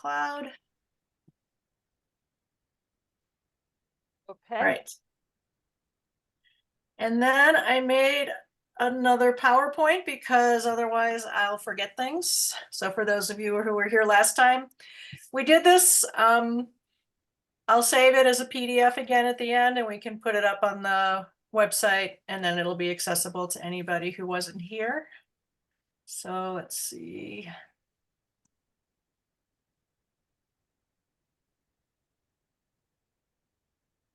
cloud. Okay. All right. And then I made another PowerPoint because otherwise I'll forget things. So for those of you who were here last time, we did this. I'll save it as a PDF again at the end, and we can put it up on the website, and then it'll be accessible to anybody who wasn't here. So let's see.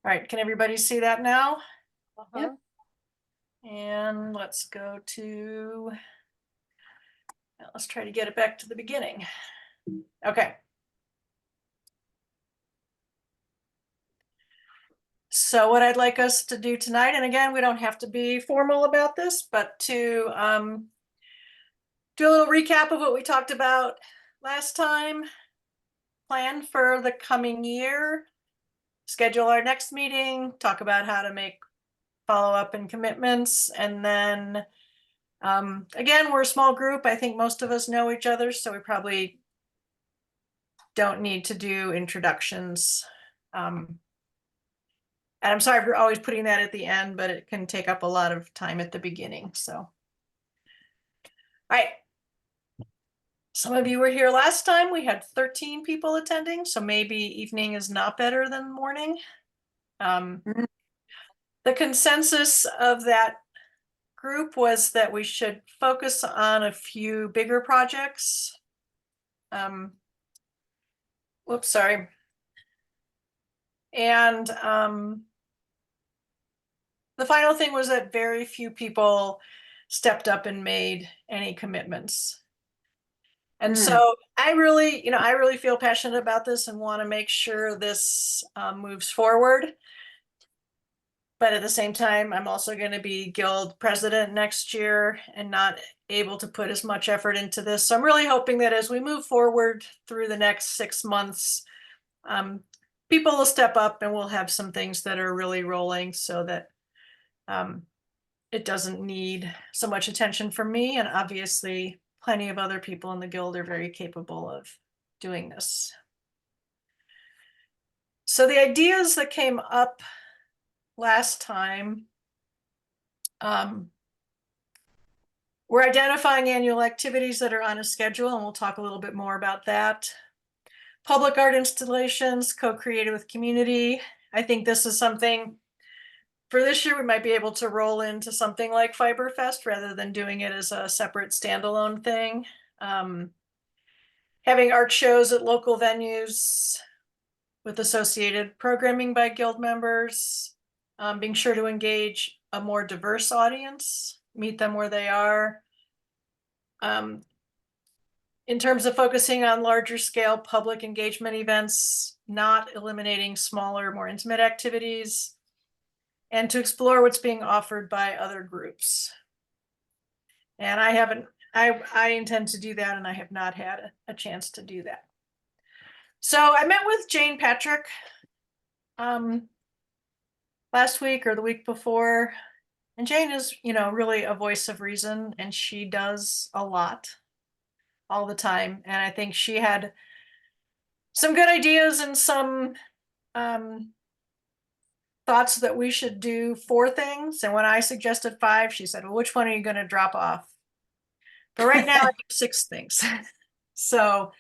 All right, can everybody see that now? Yep. And let's go to, let's try to get it back to the beginning. Okay. So what I'd like us to do tonight, and again, we don't have to be formal about this, but to do a little recap of what we talked about last time, plan for the coming year, schedule our next meeting, talk about how to make follow-up and commitments, and then again, we're a small group. I think most of us know each other, so we probably don't need to do introductions. And I'm sorry for always putting that at the end, but it can take up a lot of time at the beginning. So, all right. Some of you were here last time. We had 13 people attending, so maybe evening is not better than morning. The consensus of that group was that we should focus on a few bigger projects. Whoops, sorry. And the final thing was that very few people stepped up and made any commitments. And so I really feel passionate about this and want to make sure this moves forward. But at the same time, I'm also going to be guild president next year and not able to put as much effort into this. So I'm really hoping that as we move forward through the next 6 months, people will step up and we'll have some things that are really rolling so that it doesn't need so much attention from me. And obviously, plenty of other people in the guild are very capable of doing this. So the ideas that came up last time, we're identifying annual activities that are on a schedule, and we'll talk a little bit more about that. Public art installations, co-created with community. I think this is something for this year we might be able to roll into something like Fiberfest rather than doing it as a separate standalone thing. Having art shows at local venues with associated programming by guild members, being sure to engage a more diverse audience, meet them where they are. In terms of focusing on larger scale public engagement events, not eliminating smaller, more intimate activities, and to explore what's being offered by other groups. And I intend to do that, and I have not had a chance to do that. So I met with Jane Patrick last week or the week before, and Jane is, really a voice of reason, and she does a lot all the time. And I think she had some good ideas and some thoughts that we should do 4 things. And when I suggested 5, she said, well, which one are you going to drop off? But right now I have 6 things. So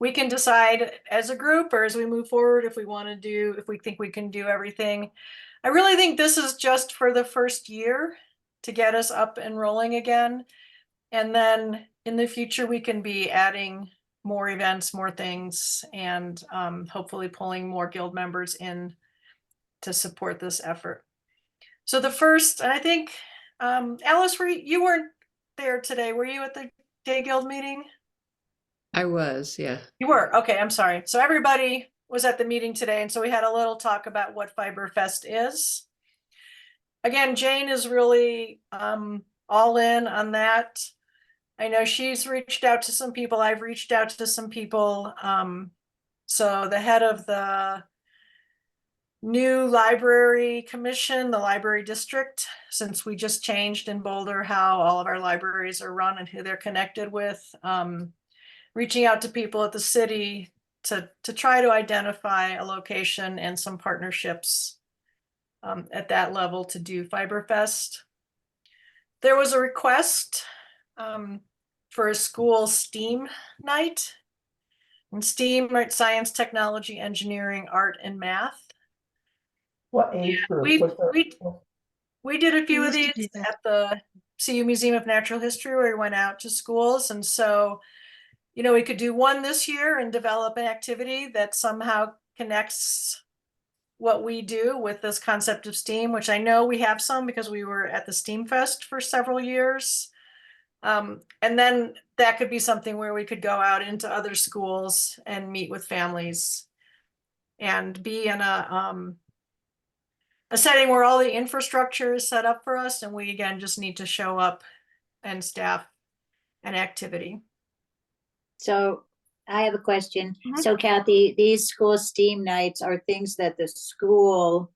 we can decide as a group or as we move forward if we think we can do everything. I really think this is just for the first year to get us up and rolling again. And then in the future, we can be adding more events, more things, and hopefully pulling more guild members in to support this effort. So the first, and I think, Alice, you weren't there today. Were you at the Gay Guild meeting? I was, yeah. You were, okay, I'm sorry. So everybody was at the meeting today, and so we had a little talk about what Fiberfest is. Again, Jane is really all in on that. I know she's reached out to some people. I've reached out to some people. So the head of the new library commission, the library district, since we just changed in Boulder how all of our libraries are run and who they're connected with. reaching out to people at the city to try to identify a location and some partnerships at that level to do Fiberfest. There was a request for a school STEAM night. And STEAM, right? Science, technology, engineering, art, and math. What age group We was there? we did a few We of used to these do that. at the CU Museum of Natural History, where we went out to schools, and so we could do one this year and develop an activity that somehow connects what we do with this concept of STEAM, which I know we have some because we were at the STEAM Fest for several years. And then that could be something where we could go out into other schools and meet with families and be in a setting where all the infrastructure is set up for us, and we again just need to show up and staff an activity. So I have a question. Mhm. So Kathy, these school STEAM nights are things that the school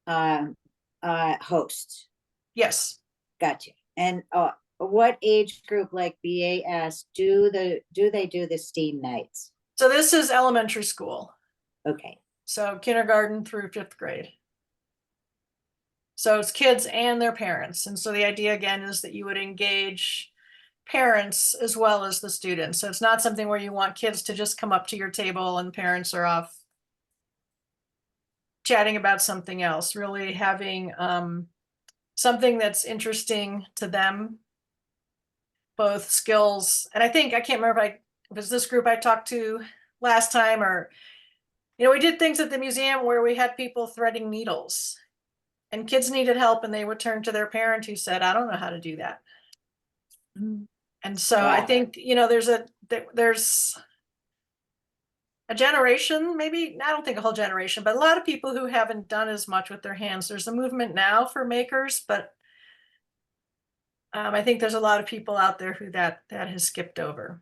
hosts. Yes. Gotcha. And what age group, like BAS, do they do the STEAM nights? So this is elementary school. Okay. So kindergarten through 5th grade. So it's kids and their parents. And so the idea again is that you would engage parents as well as the students. So it's not something where you want kids to just come up to your table and parents are off chatting about something else, really having something that's interesting to them, both skills. And I can't remember if it was this group I talked to last time, or we did things at the museum where we had people threading needles and kids needed help and they would turn to their parent who said, I don't know how to do that. And so I Wow. think, there's a generation, maybe, I don't think a whole generation, but a lot of people who haven't done as much with their hands. There's a movement now for makers, but I think there's a lot of people out there who that has skipped over.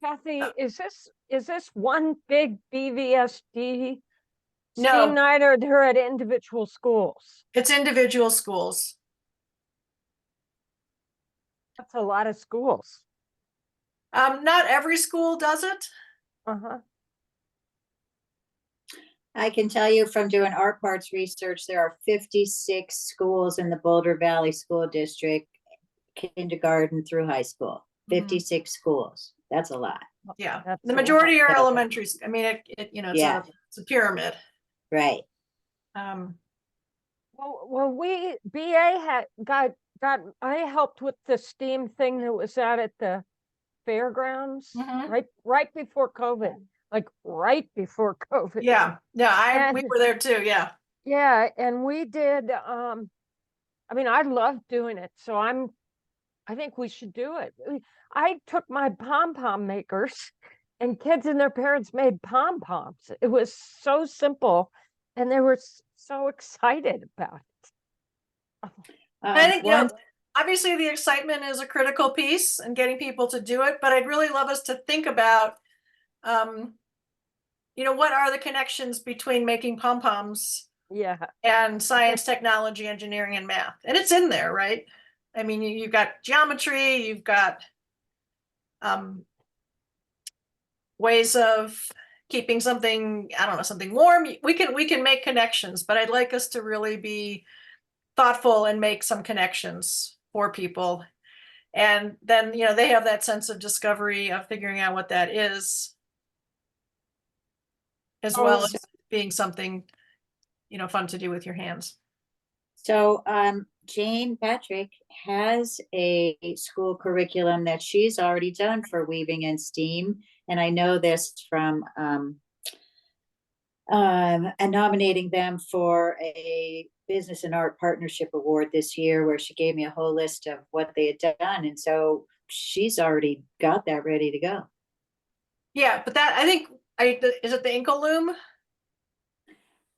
Kathy, is this one big BVSD No. STEAM night, or they're at individual schools? It's individual schools. That's a lot of schools. Not every school does it. Uh-huh. I can tell you from doing art parts research, there are 56 schools in the Boulder Valley School District, kindergarten through high school. Mhm. 56 schools. That's a lot. Yeah, That's the a majority lot. are elementary. I mean, Yeah. it's a pyramid. Right. Well, we BA had got I helped with the STEAM thing that was out at the fairgrounds Mhm. right before COVID, like right before COVID. Yeah, we And- were there too. Yeah. Yeah, and we did. I mean, I love doing it, so I think we should do it. I took my pom-pom makers, and kids and their parents made pom-poms. It was so simple, and they were so excited about it. I think, One, obviously the excitement is a critical piece and getting people to do it, but I'd really love us to think about, what are the connections between making pom-poms Yeah, and science, technology, engineering, and math? And it's in there, right? I mean, you've got geometry, you've got ways of keeping something, I don't know, something warm. We can make connections, but I'd like us to really be thoughtful and make some connections for people. And then, they have that sense of discovery of figuring out what that is, as well as being something, fun to do with your hands. so Jane Patrick has a school curriculum that she's already done for weaving and STEAM. And I know this from and nominating them for a business and art partnership award this year, where she gave me a whole list of what they had done. And so she's already got that ready to go. Yeah, but that, I think, is it the ankle loom?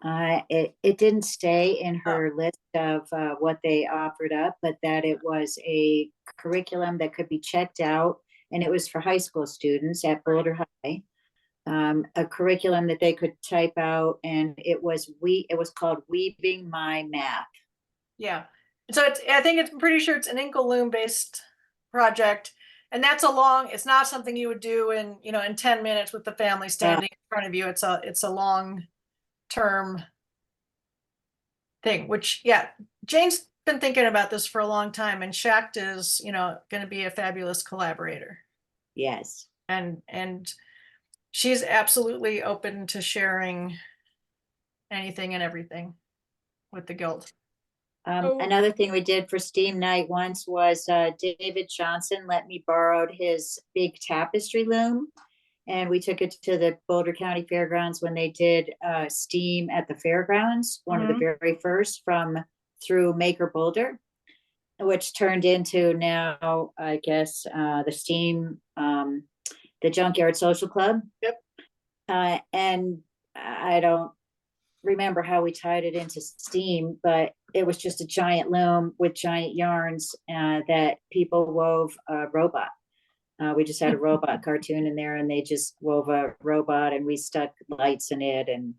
It didn't stay in her list of what they offered up, but that it was a curriculum that could be checked out, and it was for high school students at Boulder High. A curriculum that they could type out, and it was called Weaving My Math. Yeah. So I think it's pretty sure it's an ankle loom based project. And that's it's not something you would do in, in 10 minutes with the family standing in front of you. It's a long-term thing, which, yeah, Jane's been thinking about this for a long time, and Shact is, going to be a fabulous collaborator. Yes. And she's absolutely open to sharing anything and everything with the guild. Oh. Another thing we did for STEAM night once was David Johnson let me borrow his big tapestry loom, and we took it to the Boulder County Fairgrounds when they did STEAM at the fairgrounds, one of the very first through Maker Boulder, which turned into now, I guess, the STEAM, the Junkyard Social Club. Yep. And I don't remember how we tied it into STEAM, but it was just a giant loom with giant yarns that people wove a robot. We just had a robot cartoon in there, and they just wove a robot, and we stuck lights in it, and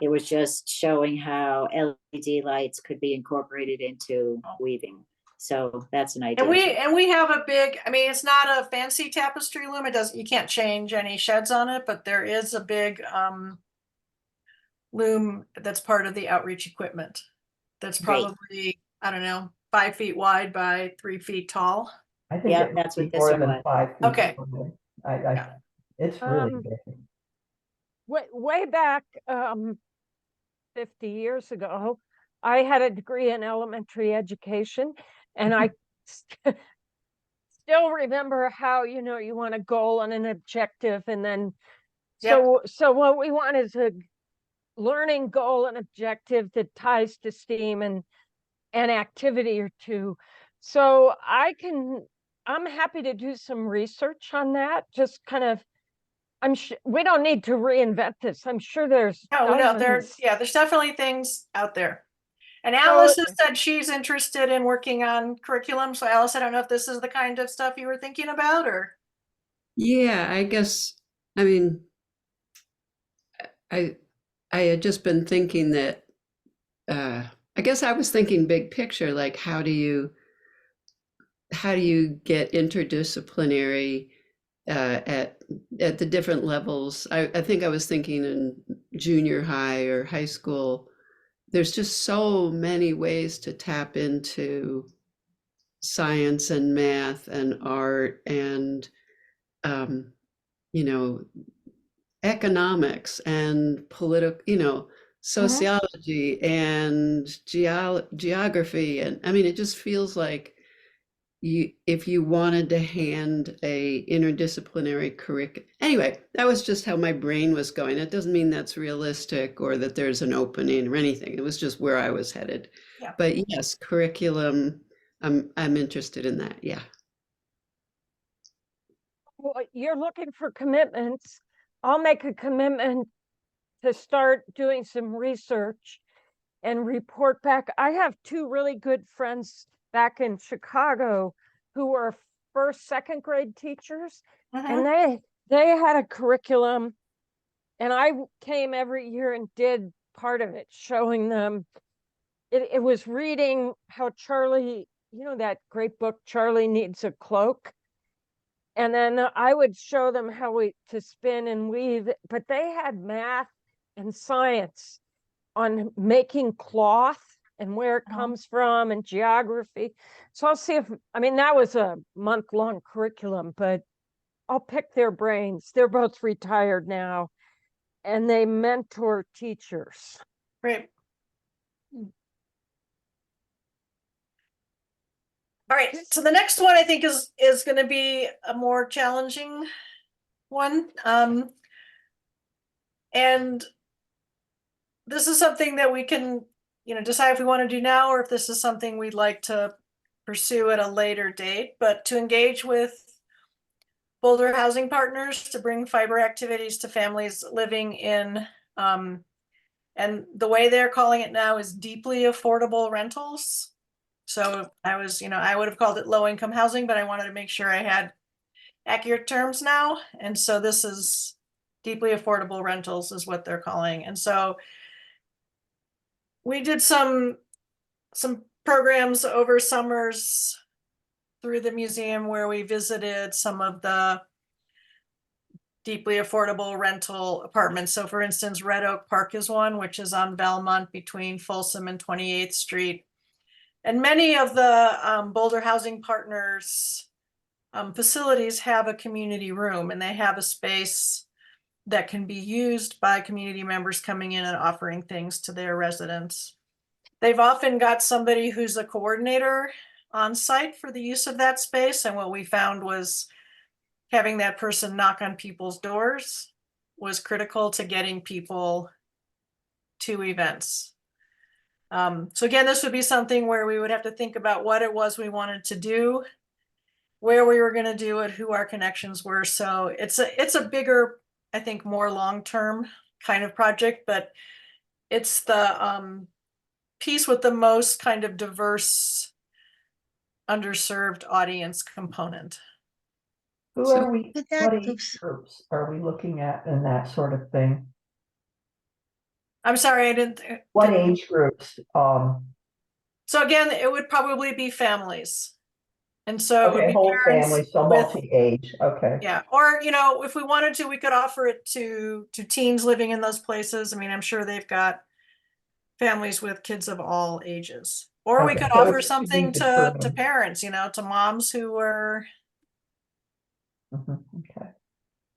it was just showing how LED lights could be incorporated into weaving. So that's an idea. And we have a big, I mean, it's not a fancy tapestry loom. You can't change any sheds on it, but there is a big loom that's part of the outreach equipment. That's probably, I don't know, 5 feet wide by 3 feet tall. I think it that's what might be this more one than was. 5 feet. Okay. It's really big. Way back 50 years ago, I had a degree in elementary education, and I still remember how, you want a goal and an objective, and then so what we want is a learning goal and objective that ties to STEAM and an activity or two. So I'm happy to do some research on that. Just kind of, I'm sure we don't need to reinvent this. I'm sure there's there's definitely things out there. And Alice has said she's interested in working on curriculum. So Alice, I don't know if this is the kind of stuff you were thinking about, or. Yeah, I guess, I mean, I had just been thinking that, I guess I was thinking big picture, like how do you get interdisciplinary at the different levels? I think I was thinking in junior high or high school, there's just so many ways to tap into science and math and art and economics and political, sociology and geography. And I mean, it just feels like if you wanted to hand a interdisciplinary curriculum. Anyway, that was just how my brain was going. It doesn't mean that's realistic or that there's an opening or anything. It was just where I was headed. Yeah. But yes, curriculum, I'm interested in that. Yeah. Well, you're looking for commitments. I'll make a commitment to start doing some research and report back. I have 2 really good friends back in Chicago who were first, second grade teachers, and they had a curriculum, and I came every year and did part of it, showing them. It was reading how Charlie, that great book, Charlie Needs a Cloak. And then I would show them how to spin and weave, but they had math and science on making cloth and where it comes from and geography. So I'll see that was a month-long curriculum, but I'll pick their brains. They're both retired now, and they mentor teachers. Great. All right, so the next one I think is going to be a more challenging one. And this is something that we can, decide if we want to do now, or if this is something we'd like to pursue at a later date. But to engage with Boulder Housing Partners to bring fiber activities to families living in, and the way they're calling it now is deeply affordable rentals. So I would have called it low income housing, but I wanted to make sure I had accurate terms now. And so this is deeply affordable rentals is what they're calling. And so we did some programs over summers through the museum where we visited some of the deeply affordable rental apartments. So for instance, Red Oak Park is one, which is on Belmont between Folsom and 28th Street. And many of the Boulder Housing Partners facilities have a community room, and they have a space that can be used by community members coming in and offering things to their residents. They've often got somebody who's a coordinator on site for the use of that space. And what we found was having that person knock on people's doors was critical to getting people to events. So again, this would be something where we would have to think about what it was we wanted to do, where we were going to do it, who our connections were. So it's a bigger, I think, more long-term kind of project, but it's the piece with the most kind of diverse, underserved audience component. Who So- are we, But that- what age oops. groups are we looking at in that sort of thing? I'm sorry, I didn't. What age groups? So again, it would probably be families. And so it would Okay, be whole parents family, so with, multi-age, okay. yeah, or, you know, if we wanted to, we could offer it to teens living in those places. I mean, I'm sure they've got families with kids of all ages. Or we Okay, could so offer it's to be something to determined. parents, you know, to moms who were Mhm, okay.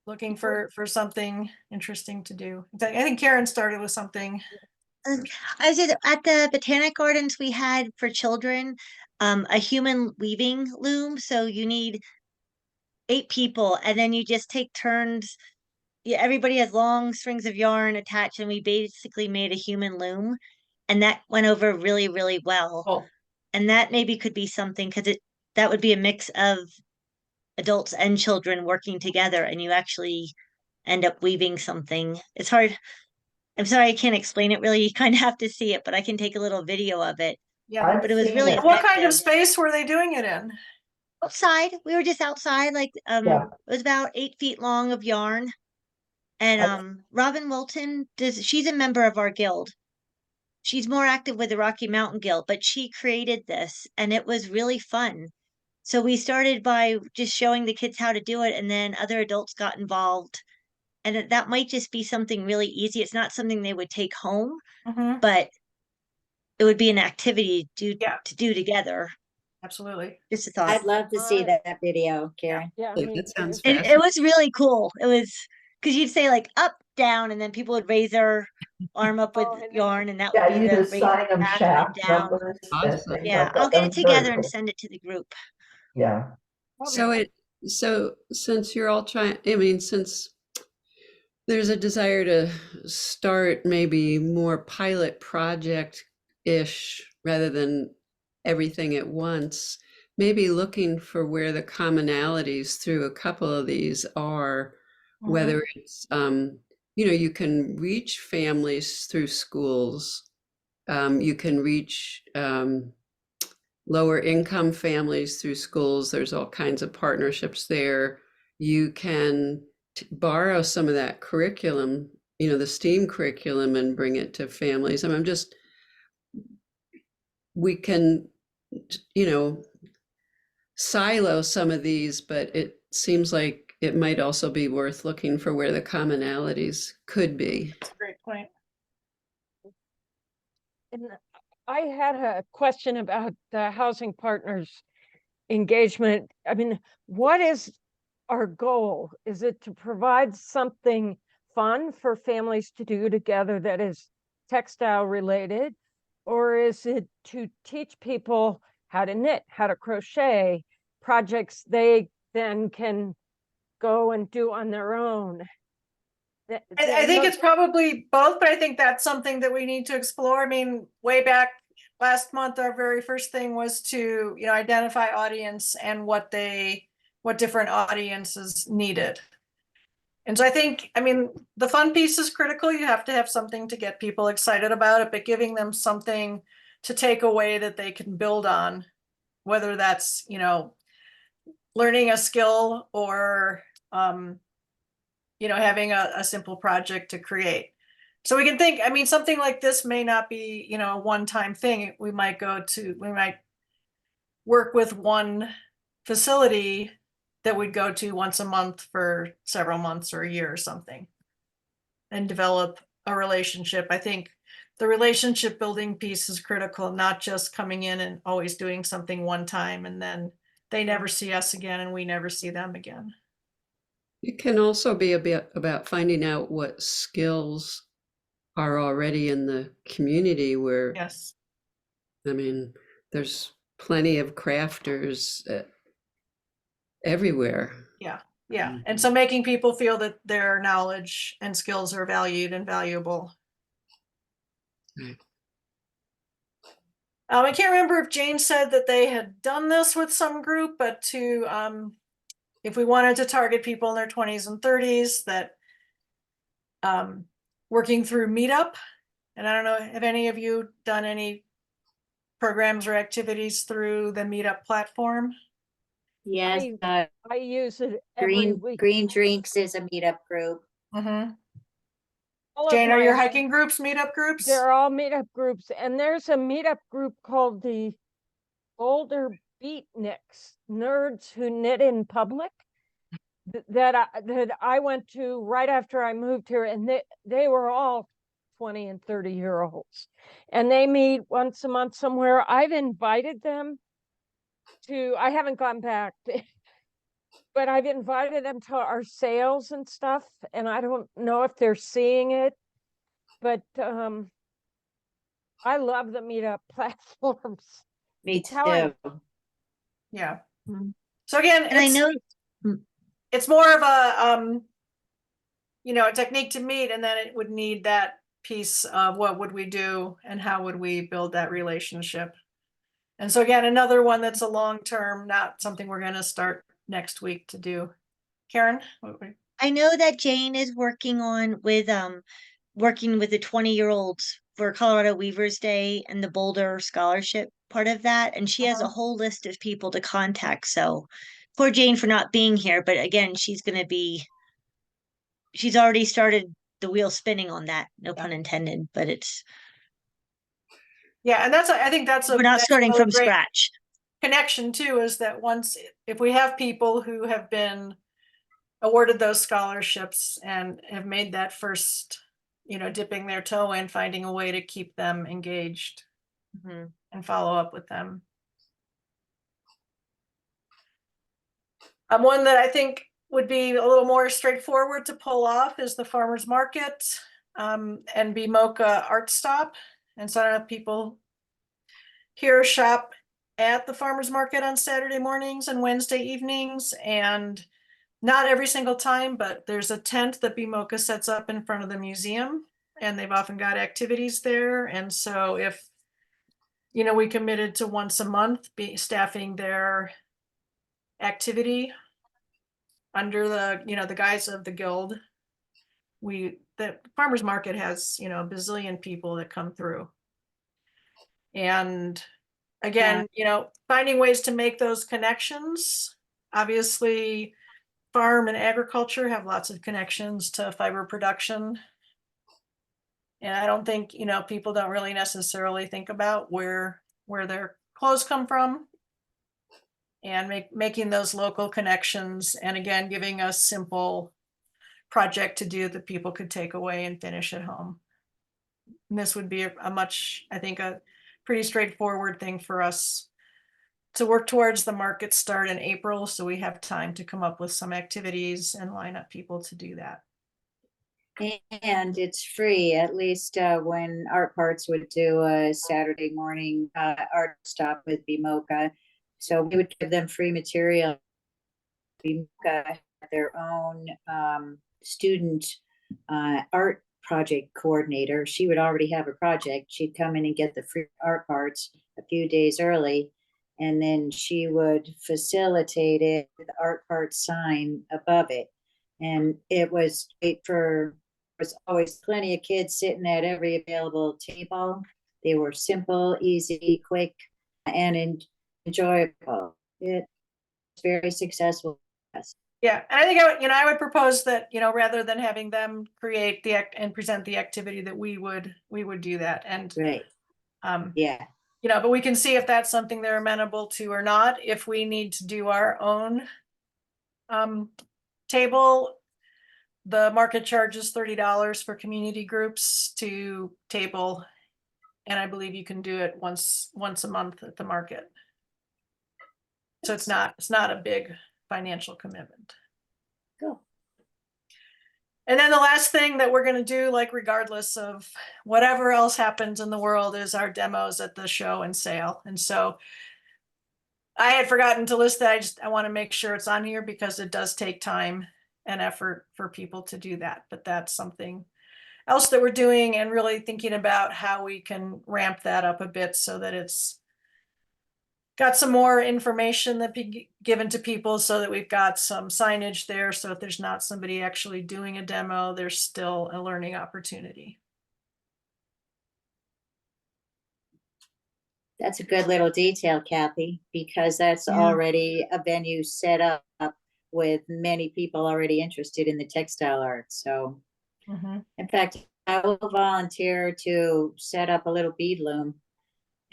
looking for something interesting to do. I think Karen started with something. I said at the Botanic Gardens we had for children a human weaving loom. So you need 8 people, and then you just take turns. Yeah, everybody has long strings of yarn attached, and we basically made a human loom, and that went over really, really well. Oh, And that maybe could be something because that would be a mix of adults and children working together, and you actually end up weaving something. It's hard. I'm sorry, I can't explain it really. You kind of have to see it, but I can take a little video of it. yeah. I've But it was seen really it. What kind of effective. space were they doing it in? Outside. We were just outside, like Yeah. it was about 8 feet long of yarn. And I've- Robin Wilton she's a member of our guild. She's more active with the Rocky Mountain Guild, but she created this and it was really fun. So we started by just showing the kids how to do it, and then other adults got involved. And that might just be something really easy. It's not something they would take home, Mhm. but it would be an activity Yeah. to do together. Absolutely. Just a thought. I'd love to see Alright. that video, Karen. Yeah, Like, me that sounds too. And it was really cool. It was because you'd say like up, down, and then people would raise their arm up with Oh, and then- yarn, and that would Yeah, be you the just raise assign them back shaft and down. numbers and Awesome. things Yeah, like that. I'll get That it was very together and cool. send it to the group. Yeah, So since you're all trying, I mean, since there's a desire to start maybe more pilot project-ish rather than everything at once, maybe looking for where the commonalities through a couple of these are, whether it's, you know, you can reach families through schools, you can reach lower income families through schools. There's all kinds of partnerships there. You can borrow some of that curriculum, you know, the STEAM curriculum, and bring it to families. I mean, we can, you know, silo some of these, but it seems like it might also be worth looking for where the commonalities could be. That's a great point. And I had a question about the housing partners engagement. I mean, what is our goal? Is it to provide something fun for families to do together that is textile related? Or is it to teach people how to knit, how to crochet, projects they then can go and do on their own? I think it's probably both, but I think that's something that we need to explore. I mean, way back last month, our very first thing was to, you know, identify audience and what different audiences needed. And so I think, I mean, the fun piece is critical. You have to have something to get people excited about it, but giving them something to take away that they can build on, whether that's, you know, learning a skill or, you know, having a simple project to create. So we can think, I mean, something like this may not be, you know, a one-time thing. We might work with one facility that we'd go to once a month for several months or a year or something. And develop a relationship. I think the relationship building piece is critical, not just coming in and always doing something one time and then they never see us again and we never see them again. It can also be a bit about finding out what skills are already in the community where, Yes. I mean, there's plenty of crafters everywhere. Yeah. Yeah. And so making people feel that their knowledge and skills are valued and valuable. Right. I can't remember if Jane said that they had done this with some group, but to if we wanted to target people in their 20s and 30s, that working through Meetup, and I don't know, have any of you done any programs or activities through the Meetup platform? Yes, I use it every week. Green Drinks is a meetup group. Mm-hmm. All of Jane, are your my- hiking groups meetup groups? They're all meetup groups, and there's a meetup group called the Boulder Beatniks, nerds who knit in public, that I went to right after I moved here, and they were all 20 and 30-year-olds, and they meet once a month somewhere. I've invited them to, I haven't gone back, but I've invited them to our sales and stuff, and I don't know if they're seeing it, but I love the meetup platforms. Me How I- too. Yeah. Mhm. So again, And I know, it's more of a a technique to meet, and then it would need that piece of what would we do and how would we build that relationship. And so again, another one that's a long term, not something we're going to start next week to do. Karen? I know that Jane is working working with the 20-year-olds for Colorado Weavers Day and the Boulder Scholarship part of that, and she has a Uh-huh. whole list of people to contact. So poor Jane for not being here, but again, she's already started the wheel spinning on that, no Yeah. pun intended, but Yeah, and I think that's we're not that's a starting really from great scratch. connection too, is that if we have people who have been awarded those scholarships and have made that first, dipping their toe in, finding a way to keep them engaged Mhm. and follow up with them. One that I think would be a little more straightforward to pull off is the farmers market and BMocha Art Stop. And so I don't know if people here shop at the farmers market on Saturday mornings and Wednesday evenings, and not every single time, but there's a tent that BMocha sets up in front of the museum, and they've often got activities there. And so if we committed to once a month staffing their activity under the guise of the guild, the farmers market has a bazillion people that come through. And again, finding ways to make those connections. Obviously, farm and agriculture have lots of connections to fiber production. And I don't think, people don't really necessarily think about where their clothes come from, and making ththose local connections. And again, giving us simple project to do that people could take away and finish at home. And this would be I think a pretty straightforward thing for us to work towards. The market start in April, so we have time to come up with some activities and line up people to do that. And it's free, at least when Art Parts would do a Saturday morning art stop with BMocha. So we would give them free material. BMocha had their own student art project coordinator. She would already have a project. She'd come in and get the free art parts a few days early, and then she would facilitate it with the art parts sign above it. And it was great there was always plenty of kids sitting at every available table. They were simple, easy, quick, and enjoyable. It's very successful. Yeah, and I think I would propose that rather than having them create and present the activity, that we would do that. And Right. Yeah. You know, but we can see if that's something they're amenable to or not. If we need to do our own table, the market charges $30 for community groups to table. And I believe you can do it once a month at the market. So it's not a big financial commitment. Cool. And then the last thing that we're going to do, like regardless of whatever else happens in the world, is our demos at the show and sale. And so I had forgotten to list that. I want to make sure it's on here because it does take time and effort for people to do that. But that's something else that we're doing, and really thinking about how we can ramp that up a bit so that it's got some more information that be given to people, so that we've got some signage there. So if there's not somebody actually doing a demo, there's still a learning opportunity. That's a good little detail, Kathy, because that's Yeah. already a venue set up with many people already interested in the textile art. So in fact, I will volunteer to set up a little bead loom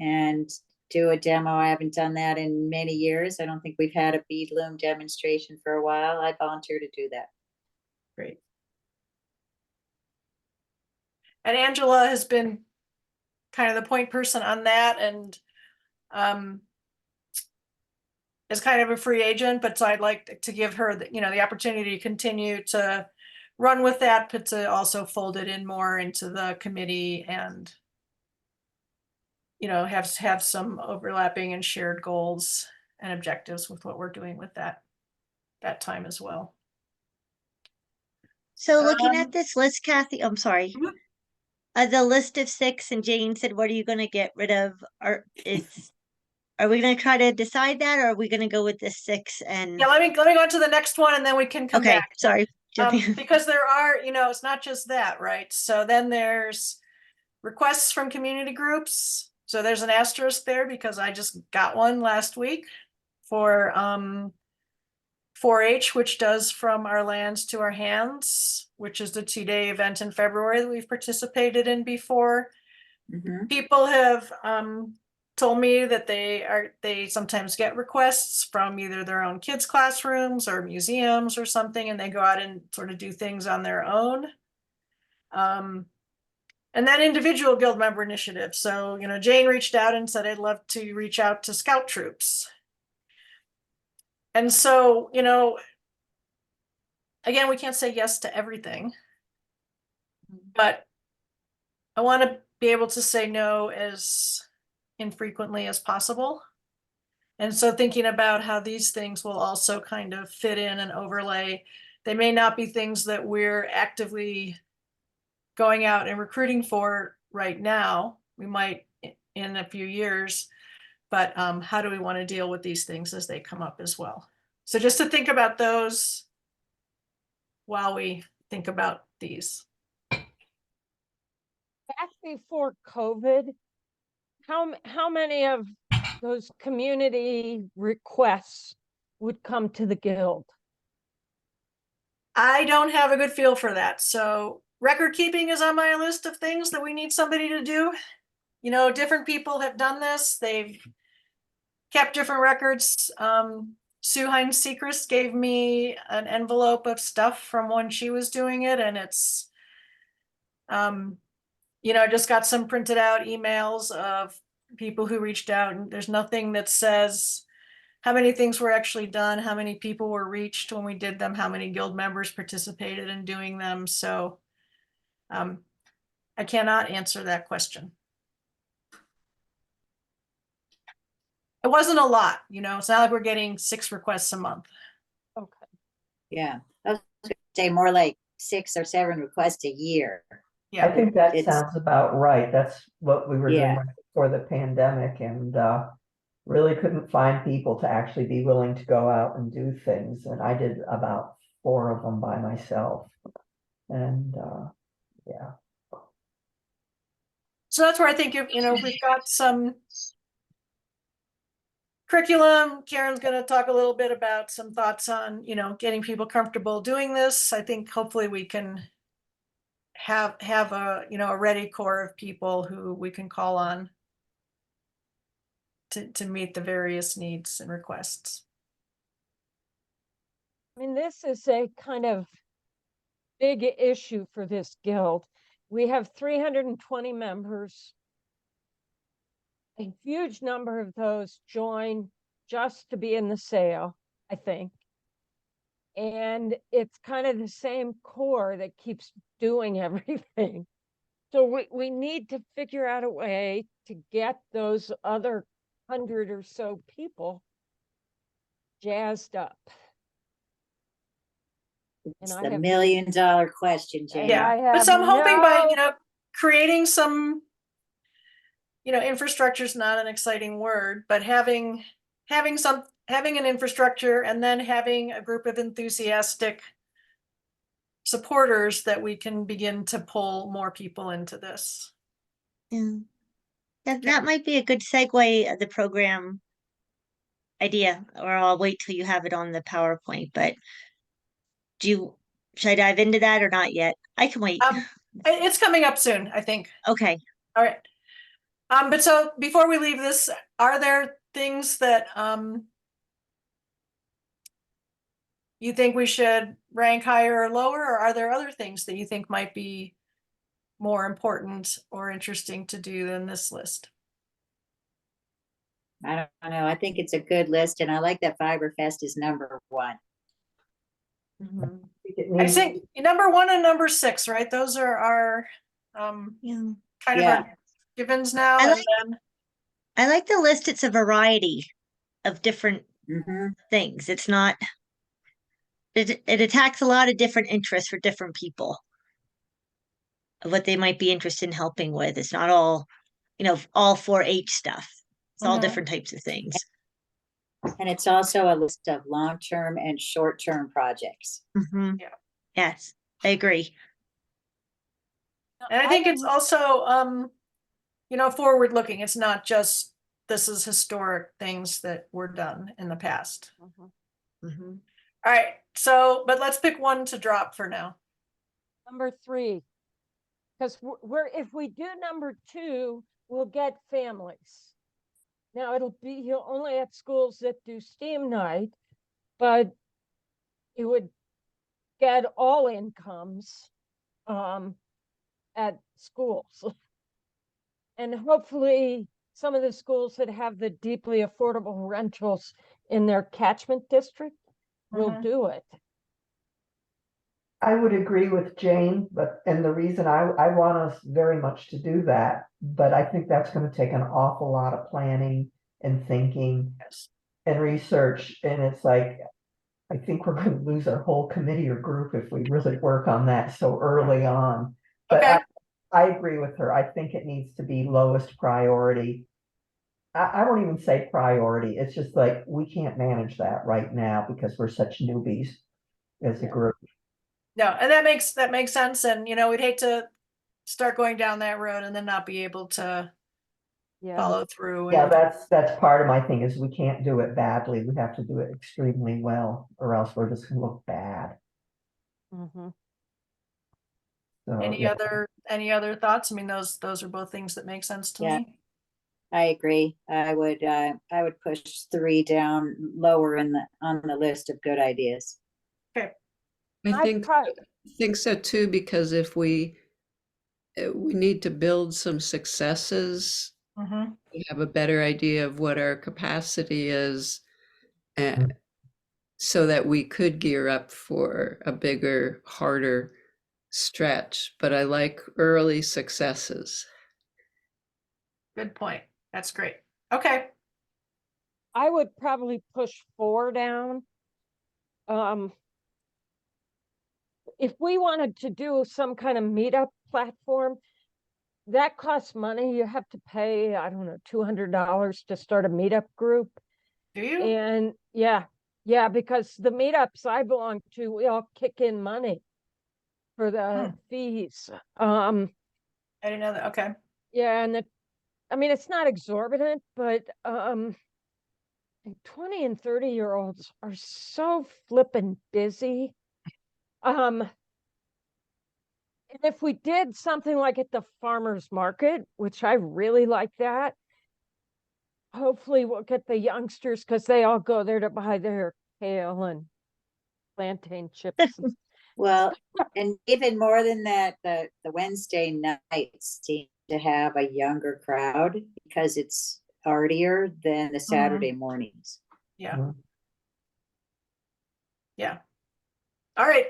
and do a demo. I haven't done that in many years. I don't think we've had a bead loom demonstration for a while. I volunteer to do that. Great. And Angela has been kind of the point person on that, and is kind of a free agent, but so I'd like to give her the opportunity to continue to run with that, but to also fold it in more into the committee, and have some overlapping and shared goals and objectives with what we're doing with that time as well. So looking Um, at this list, Kathy, I'm sorry. Mhm. The list of 6, and Jane said, what are you gonna get rid of? Are we gonna try to decide that, or are we gonna go with the 6 and Yeah, let me go on to the next one, and then we can come okay, back. sorry. Jumping. Because there are, it's not just that, right? So then there's requests from community groups. So there's an asterisk there because I just got one last week for 4-H, which does From Our Lands to Our Hands, which is the 2-day event in February that we've participated in before. Mhm. People have told me that they sometimes get requests from either their own kids' classrooms or museums or something, and they go out and sort of do things on their own. And then individual guild member initiatives. So, Jane reached out and said, I'd love to reach out to scout troops. And so, again, we can't say yes to everything, but I want to be able to say no as infrequently as possible. And so thinking about how these things will also kind of fit in and overlay. They may not be things that we're actively going out and recruiting for right now. We might in a few years, but how do we want to deal with these things as they come up as well? So just to think about those while we think about these. Back before COVID, how many of those community requests would come to the guild? I don't have a good feel for that. So record keeping is on my list of things that we need somebody to do. Different people have done this. They've kept different records. Sue Hines Sechrist gave me an envelope of stuff from when she was doing it, and it's I just got some printed out emails of people who reached out, and there's nothing that says how many things were actually done, how many people were reached when we did them, how many guild members participated in doing them. So I cannot answer that question. It wasn't a lot, it's not like we're getting 6 requests a month. Okay. Yeah, I was gonna say more like 6 or 7 requests a year. I Yeah, think that It's- sounds about right. That's what we were doing Yeah. right before the pandemic, and really couldn't find people to actually be willing to go out and do things. And I did about 4 of them by myself. And yeah. so that's where I think if we've got some curriculum, Karen's going to talk a little bit about some thoughts on getting people comfortable doing this. I think hopefully we can have a a ready core of people who we can call on to meet the various needs and requests. I mean, this is a kind of big issue for this guild. We have 320 members. A huge number of those join just to be in the sale, I think. And it's kind of the same core that keeps doing everything. So we need to figure out a way to get those other 100 or so people jazzed up. It's I the have- $1,000,000 question, Jane. Yeah. I But have so I'm hoping by, no- you know, creating some, you know, infrastructure is not an exciting word, but having an infrastructure and then having a group of enthusiastic supporters that we can begin to pull more people into this. Yeah. That might be a good segue of the program idea, or I'll wait till you have it on the PowerPoint, but should I dive into that or not yet? I can wait. It's coming up soon, I think. Okay. All right. But so before we leave this, are there things that you think we should rank higher or lower, or are there other things that you think might be more important or interesting to do than this list? I don't know. I think it's a good list, and I like that Fiberfest is #1. Mhm. I think number 1 and number 6, right? Those are our Yeah. kind of Yeah. our givens now. I And like- then I like the list. It's a variety of different Mm-hmm. things. It's not, it attacks a lot of different interests for different people of what they might be interested in helping with. It's not all, all 4-H stuff. It's all Mhm. different types of things. And it's also a list of long-term and short-term projects. Mhm. Yeah. Yes, I agree. And I think it's also, you know, forward looking. It's not just this is historic things that were done in the past. Mhm. Mhm. All right. So, but let's pick one to drop for now. Number 3, because if we do number 2, we'll get families. Now you'll only have schools that do STEAM night, but it would get all incomes at schools. And hopefully some of the schools that have the deeply affordable rentals in their catchment district will Mhm. do it. I would agree with Jane, and the reason I want us very much to do that, but I think that's going to take an awful lot of planning and thinking Yes. and research. And it's like, I think we're going to lose our whole committee or group if we really work on that so early on. But Okay. I agree with her. I think it needs to be lowest priority. I won't even say priority. It's just like, we can't manage that right now because we're such newbies as a Yeah. group. No, and that makes sense. And you know, we'd hate to start going down that road and then not be able to Yeah. follow through. Yeah, And that's part of my thing is we can't do it badly. We have to do it extremely well, or else we're just gonna look bad. Mhm. So, any yeah. other thoughts? I mean, those are both things that make sense to Yeah. me. I agree. I would push 3 down lower on the list of good ideas. Okay. I think so too, because if we need to build some successes, Mm-hmm. we have a better idea of what our capacity is, so that we could gear up for a bigger, harder stretch. But I like early successes. Good point. That's great. Okay. I would probably push 4 down. If we wanted to do some kind of meetup platform, that costs money. You have to pay, I don't know, $200 to start a meetup group. Do you? And yeah, because the meetups I belong to, we all kick in money for the fees. I didn't know that. Okay. Yeah, and I mean, it's not exorbitant, but 20 and 30-year-olds are so flippin' busy. And if we did something like at the farmer's market, which I really like that, hopefully we'll get the youngsters because they all go there to buy their kale and plantain chips. Well, and even more than that, the Wednesday nights seem to have a younger crowd because it's hardier than the Saturday mornings. Yeah. Mhm. Yeah. All right.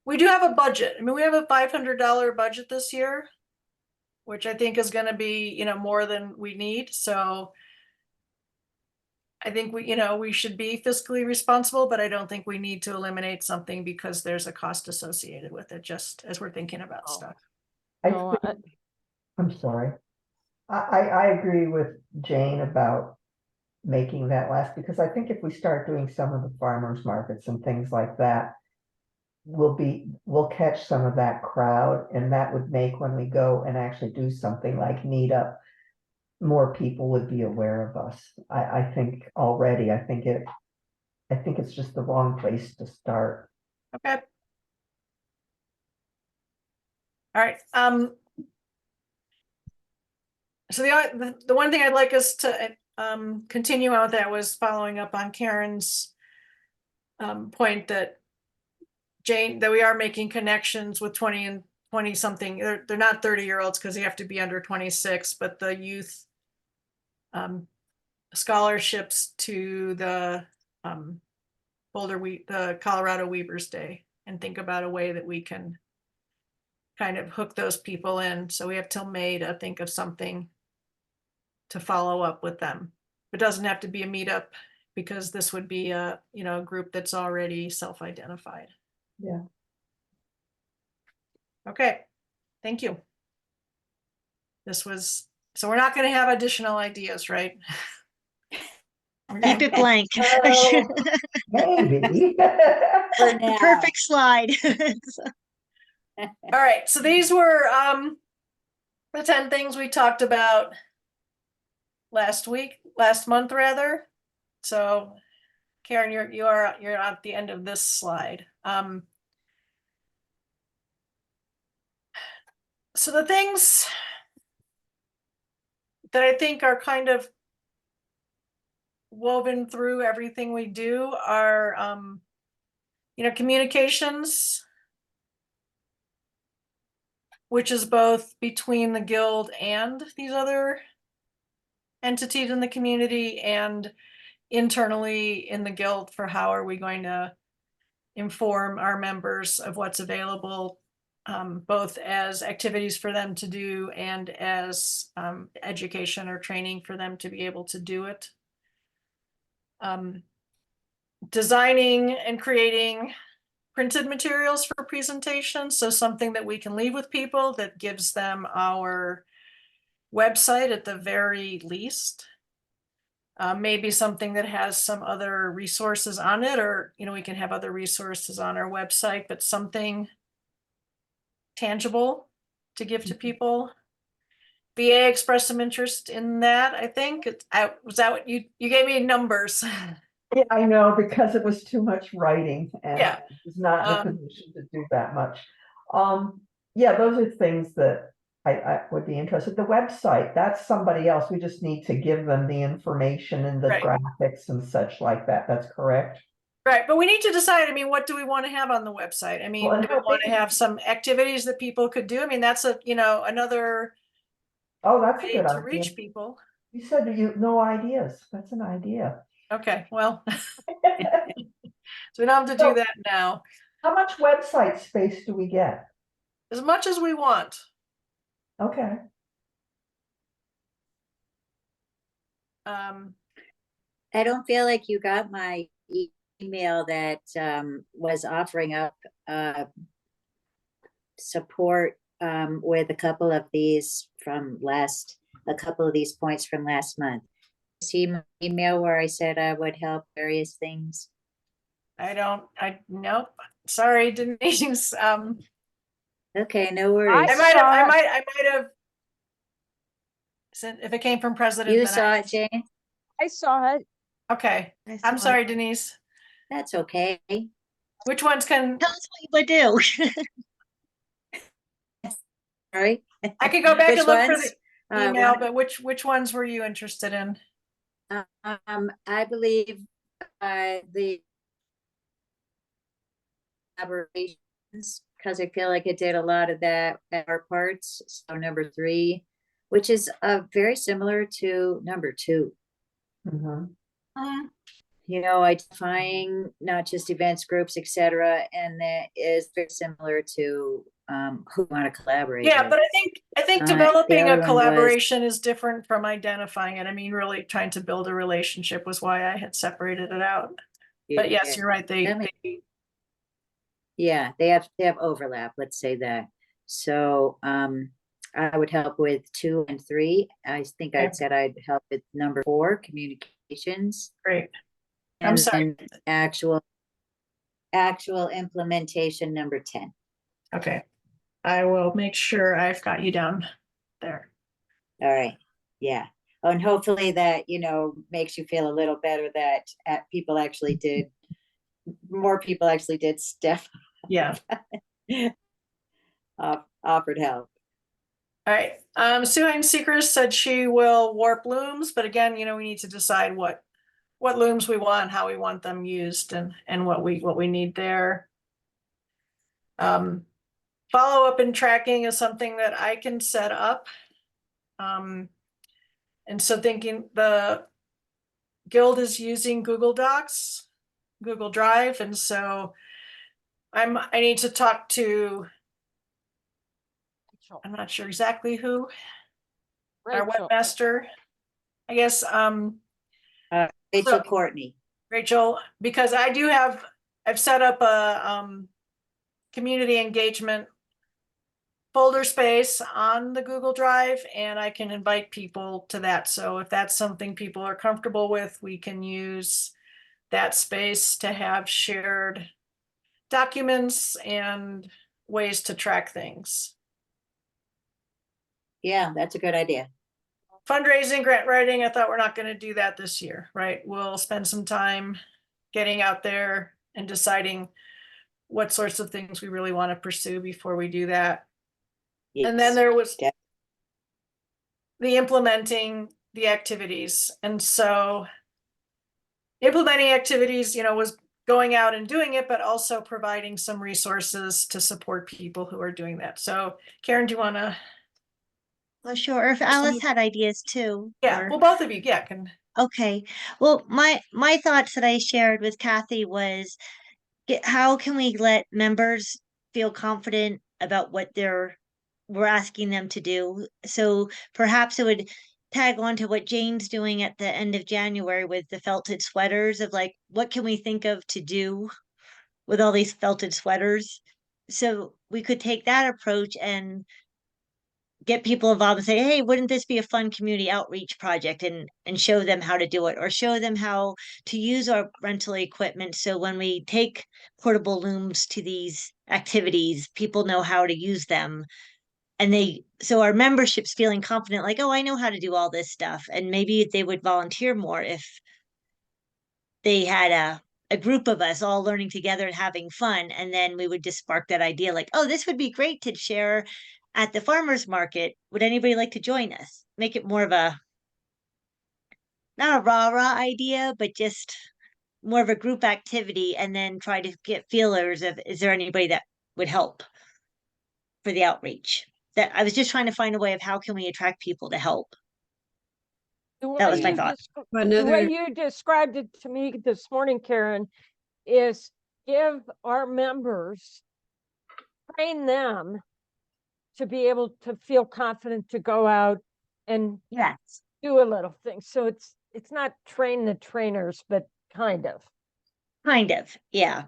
We do have a budget. I mean, we have a $500 budget this year, which I think is going to be, more than we need. So I think we should be fiscally responsible, but I don't think we need to eliminate something because there's a cost associated with it, just as we're thinking about Oh. stuff. No, I'm sorry. I agree with Jane about making that last, because I think if we start doing some of the farmers markets and things like that, we'll catch some of that crowd, and that would make, when we go and actually do something like meet up, more people would be aware of us. I think already, I think it's just the wrong place to start. Okay. All right. So the one thing I'd like us to continue on with that was following up on Karen's point that we are making connections with 20 and 20 something. They're not 30-year-olds because they have to be under 26, but the youth scholarships to the Boulder the Colorado Weavers Day, and think about a way that we can kind of hook those people in. So we have till May to think of something to follow up with them. It doesn't have to be a meetup, because this would be a group that's already self-identified. Yeah. Okay, thank you. So we're not going to have additional ideas, right? Keep it blank. Well, maybe. For The now. perfect slide. All right, so these were the 10 things we talked about last month rather. So Karen, you're at the end of this slide. So the things that I think are kind of woven through everything we do are communications, which is both between the guild and these other entities in the community, and internally in the guild, for how are we going to inform our members of what's available, both as activities for them to do and as education or training for them to be able to do it. Designing and creating printed materials for presentations, so something that we can leave with people that gives them our website at the very least. Maybe something that has some other resources on it, or we can have other resources on our website, but something tangible to give to people. VA expressed some interest in that. I think was that what you gave me numbers. Yeah, I know, because it was too much writing, and Yeah. I was not in a position to do that much. Yeah, those are things that I would be interested. The website, that's somebody else. We just need to give them the information and the Right. graphics and such like that. That's correct. Right, but we need to decide, what do we want to have on the website? Well, and Do we how want to big- have some activities that people could do? That's another Oh, that's a way good to idea. reach people. You said no ideas. That's an idea. Okay, well, so we don't have to So- do that now. How much website space do we get? As much as we want. Okay. I don't feel like you got my email that was offering up support with a couple of these points from last month. See my email where I said I would help various things? Nope. Sorry, Denise. Okay, no worries. I might have. If it came from President, You then saw it, Jane? I saw it. Okay, I I'm saw sorry, it. Denise. That's okay. Which ones can, Tell us what you would do. Sorry. I could go back Which and look for ones? email, but which ones were you interested in? I believe the collaborations, because I feel like it did a lot of that at our parts. So number 3, which is very similar to number 2. Mhm. Identifying not just events, groups, etc., and that is very similar to who want to collaborate Yeah, with. but I think The developing a other one was- collaboration is different from identifying it. I mean, really trying to build a relationship was why I had separated it out. But yes, you're right. That makes- Yeah, they have overlap, let's say that. So I would help with 2 and 3. I think I Okay. said I'd help with number 4, communications. Great. I'm And sorry. then actual implementation, number 10. Okay. I will make sure I've got you down there. All right, yeah. Oh, and hopefully that, makes you feel a little better that more people actually did step Yeah. offered help. All right. Sue Hines Seekers said she will warp looms, but again, we need to decide what looms we want, how we want them used, and what we need there. Follow up and tracking is something that I can set up. And so thinking the guild is using Google Docs, Google Drive, and so I need to talk to, I'm not sure exactly who, our Rachel. webmaster, I guess, Rachel So- Courtney. Rachel, because I've set up a community engagement folder space on the Google Drive, and I can invite people to that. So if that's something people are comfortable with, we can use that space to have shared documents and ways to track things. Yeah, that's a good idea. Fundraising, grant writing, I thought we're not going to do that this year, right? We'll spend some time getting out there and deciding what sorts of things we really want to pursue before we do that. And then Yes. there was Yeah. the implementing the activities. And so implementing activities, was going out and doing it, but also providing some resources to support people who are doing that. So Karen, do you want to? Well, sure. If Alice had ideas too. Yeah, or- well, both of you, yeah, can. Okay. Well, my thoughts that I shared with Kathy was how can we let members feel confident about what we're asking them to do? So perhaps it would tag on to what Jane's doing at the end of January with the felted sweaters of like, what can we think of to do with all these felted sweaters? So we could take that approach and get people involved and say, hey, wouldn't this be a fun community outreach project, and show them how to do it, or show them how to use our rental equipment. So when we take portable looms to these activities, people know how to use them. And so our membership's feeling confident, like, oh, I know how to do all this stuff. And maybe they would volunteer more if they had a group of us all learning together and having fun. And then we would just spark that idea like, oh, this would be great to share at the farmer's market. Would anybody like to join us? Make it more of not a rah-rah idea, but just more of a group activity, and then try to get feelers of, is there anybody that would help for the outreach? That I was just trying to find a way of how can we attract people to help. That was my thought. The way you described it to me this morning, Karen, is give our members, train them to be able to feel confident to go out and Yes. do a little thing. So it's not train the trainers, but kind of. Kind of, yeah.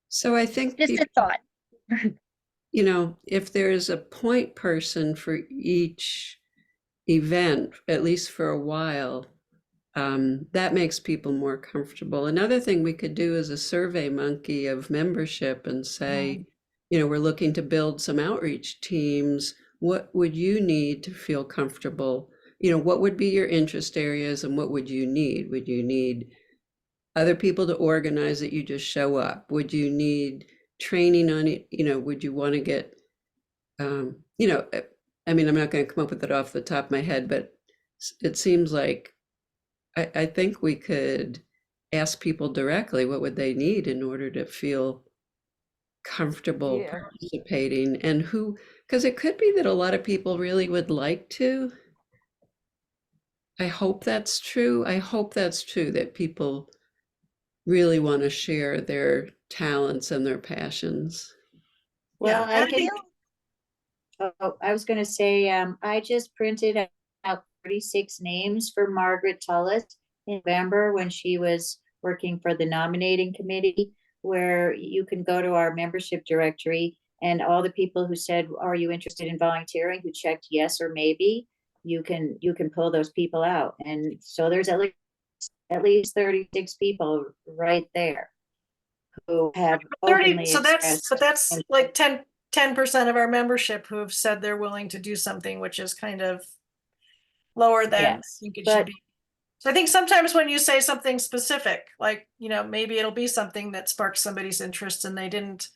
So I think Just a people, thought. if there's a point person for each event, at least for a while, that makes people more comfortable. Another thing we could do is a survey monkey of membership and say, we're looking to build some outreach teams. What would you need to feel comfortable? What would be your interest areas and what would you need? Would you need other people to organize it? You just show up? Would you need training on it? Would you want to get, I mean, I'm not going to come up with it off the top of my head, but it seems like I think we could ask people directly what would they need in order to feel comfortable Yeah. participating, and who, because it could be that a lot of people really would like to. I hope that's true. I hope that's true, that people really want to share their talents and their passions. Well, Yeah, I I can, think, oh, I was gonna say, I just printed out 36 names for Margaret Tullis in November when she was working for the nominating committee, where you can go to our membership directory and all the people who said, are you interested in volunteering, who checked yes or maybe, you can pull those people out. And so there's at least 36 people right there who have 30, openly so that's, but expressed. that's like 10% of our membership who have said they're willing to do something, which is kind of lower than I Yes, think it but should be. So I think sometimes when you say something specific, like, maybe it'll be something that sparks somebody's interest and they didn't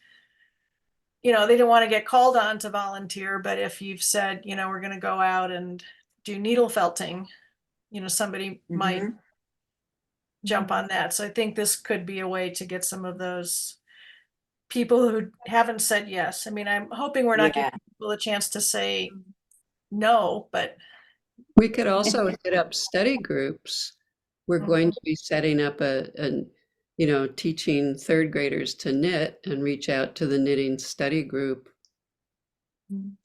want to get called on to volunteer, but if you've said, we're going to go out and do needle felting, somebody might mhm, jump on that. So I think this could be a way to get some of those people who haven't said yes. I mean, I'm hoping we're not yeah, giving people a chance to say no, but We could also hit up study groups. We're going Mhm. to be setting up teaching third graders to knit, and reach out to the knitting study group.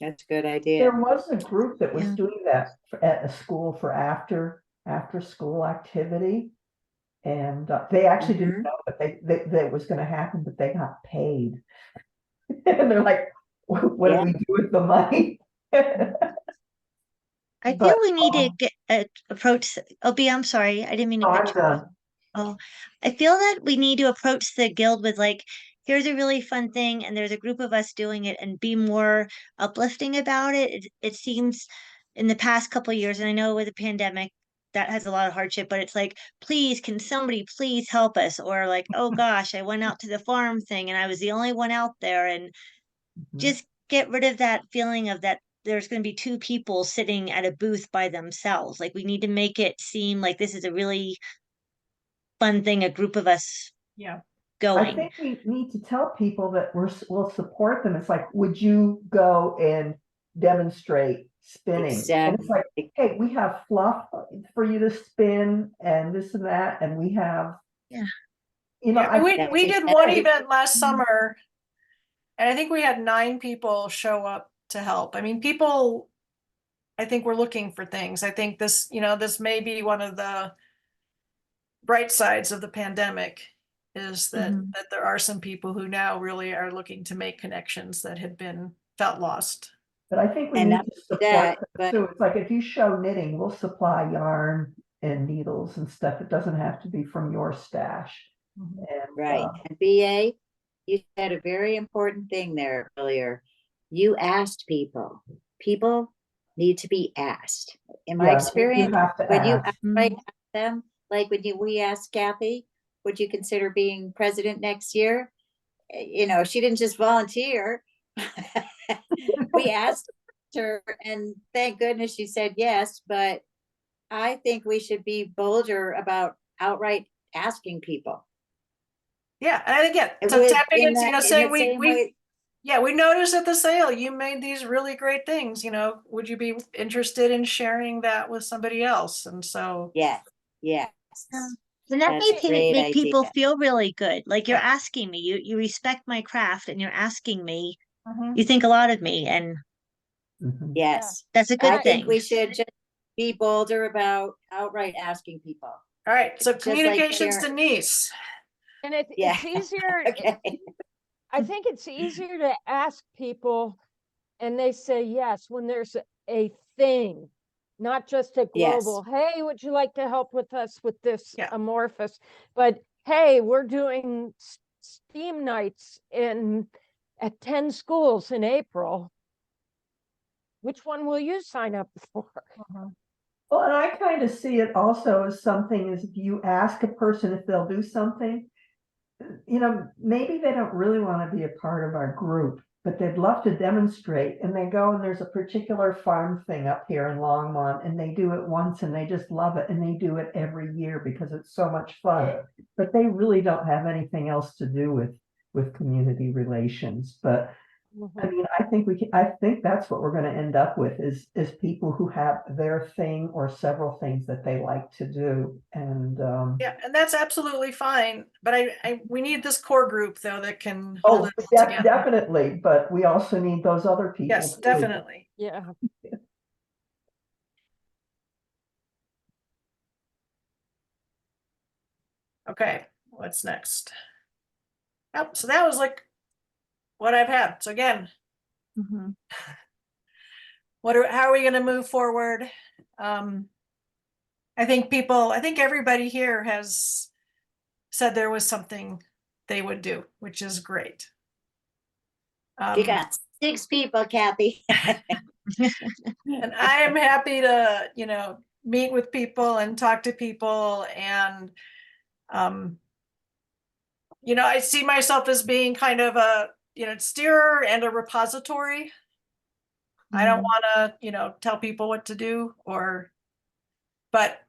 that's a good There idea. was a group that was Yeah. doing that at a school for after school activity. And they actually didn't Mhm. know that it was going to happen, but they got paid. And they're like, what do Yeah. we do with the money? I But feel we need to get approach. I'm sorry, I didn't mean to I'm cut you off. done. Oh, I feel that we need to approach the guild with like, here's a really fun thing, and there's a group of us doing it, and be more uplifting about it. It seems in the past couple of years, and I know with the pandemic that has a lot of hardship, but it's like, please, can somebody please help us? Or like, oh gosh, I went out to the farm thing and I was the only one out there, and Mhm. just get rid of that feeling of that there's going to be two people sitting at a booth by themselves. Like we need to make it seem like this is a really fun thing, a group of us yeah. I going. think we need to tell people that we'll support them. It's like, would you go and demonstrate spinning? And it's like, Exactly. hey, we have fluff for you to spin and this and that, and we have, Yeah. Yeah, I we That's did one exactly. event last summer, and I think we had 9 people show up to help. I mean, people, I think we're looking for things. I think this may be one of the bright sides of the pandemic, is that Mhm. there are some people who now really are looking to make connections that had been felt lost. but I think we And need not to only support that, them but too. It's like if you show knitting, we'll supply yarn and needles and stuff. It doesn't have to be from your stash. Mhm. And right. And BA, you said a very important thing there earlier. You asked people. People need to be asked. In my yeah, you experience, have to when you ask. outright ask them, like we asked Kathy, would you consider being president next year? She didn't just volunteer. We asked her, and thank goodness she said yes. But I think we should be bolder about outright asking people. Yeah, and again, It so would tapping in into, that in saying the same we way. yeah, we noticed at the sale you made these really great things, would you be interested in sharing that with somebody else? And so, Yes, yes, Yeah. And that that's a great make people idea. feel really good. Like you're yeah. asking me, you respect my craft and you're asking me, Mhm. you think a lot of me, and Mhm. Yes, that's a I good think thing. we should just be bolder about outright asking people. All right, so Just like communications, Sharon. Denise. And Yeah. it's easier. Okay. I think it's easier to ask people and they say yes when there's a thing, not just a Yes. global, hey, would you like to help with us with this Yeah. amorphous? But hey, we're doing STEAM nights at 10 schools in April. Which one will you sign up for? Well, and I kind of see it also as something, as if you ask a person if they'll do something, you know, maybe they don't really want to be a part of our group, but they'd love to demonstrate. And they go and there's a particular farm thing up here in Longmont, and they do it once and they just love it. And they do it every year because it's so much fun. But they really don't have anything else to do with community relations. But I mean, I think that's what we're going to end up with is people who have their thing or several things that they like to do. And Yeah, and that's absolutely fine, but we need this core group though that can hold oh, it all together. definitely, but we also need those other people. Yes, too. definitely. Yeah. Okay, what's next? Yep, so that was like what I've had. So again, how are we going to move forward? I think everybody here has said there was something they would do, which is great. You got 6 people, Kathy. And I am happy to, you know, meet with people and talk to people. And, you know, I see myself as being kind of a, you know, steerer and a repository. I don't want to, you know, tell people what to do but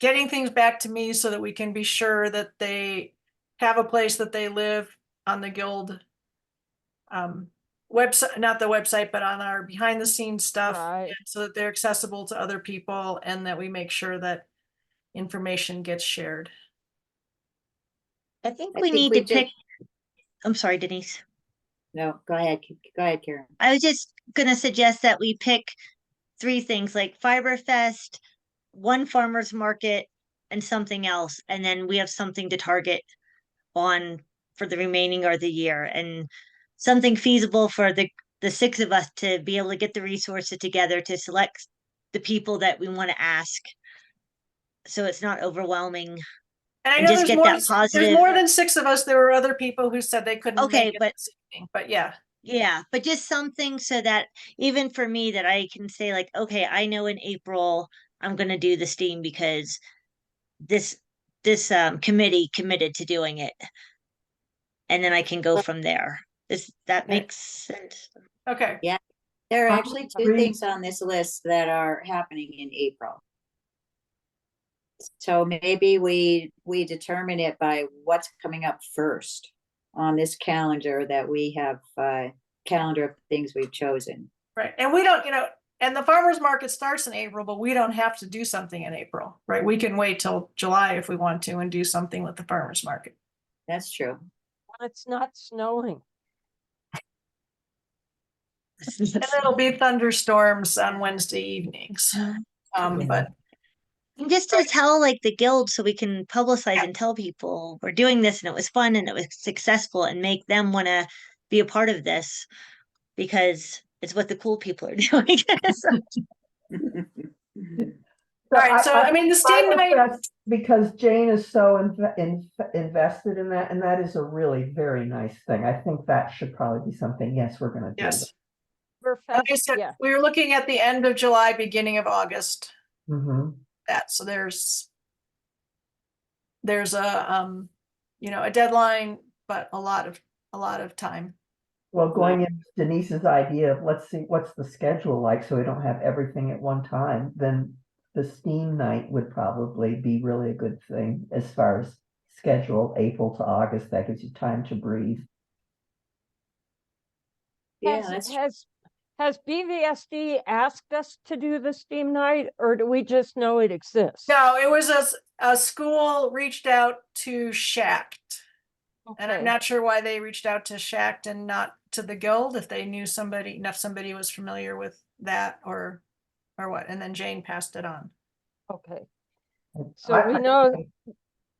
getting things back to me so that we can be sure that they have a place that they live on the guild website, not the website, but on our behind the scenes stuff, Right. so that they're accessible to other people and that we make sure that information gets shared. I think I we think need we to just- pick. I'm sorry, Denise. No, go ahead. Go ahead, Karen. I was just gonna suggest that we pick 3 things like Fiber Fest, one farmer's market, and something else, and then we have something to target on for the remaining of the year, and something feasible for the 6 of us to be able to get the resources together to select the people that we want to ask, so it's not overwhelming. And I And know just get that positive. there's more than 6 of us. There were other people who said they couldn't Okay, make it but this evening, but yeah. Yeah, but just something so that even for me that I can say like, okay, I know in April I'm gonna do the STEAM because this committee committed to doing it. And then I can go from there. Does that Okay. make sense? Okay. Yeah. There are I actually 2 agree. things on this list that are happening in April. So maybe we determine it by what's coming up first on this calendar that we have, calendar of things we've chosen. Right. And we don't, you know, and the farmers market starts in April, but we don't have to do something in April, right? We can wait till July if we want to and do something with the farmers market. That's true. It's not snowing. And it'll be thunderstorms on Wednesday evenings. But And just to tell like the guild so we can publicize and tell people we're doing this and it was fun and it was successful and make them want to be a part of this because it's what the cool people are doing. all right, so I mean, the STEAM night, that's because Jane is so invested in that, and that is a really very nice thing. I think that should probably be something, yes, we're gonna do. yes. Perfect. Like I said, Yeah. we were looking at the end of July, beginning of August. Mhm. That so there's a you know, a deadline, but a lot of time. Well, going into Denise's idea of let's see what's the schedule like, so we don't have everything at one time, then the STEAM night would probably be really a good thing as far as schedule, April to August. That gives you time to breathe. Yeah, Has BVSD asked us to do the STEAM night, or do we just know it exists? No, it was a school reached out to Shact. And I'm Okay. not sure why they reached out to Shact and not to the guild, if they knew somebody was familiar with that or what. And then Jane passed it on. Okay. So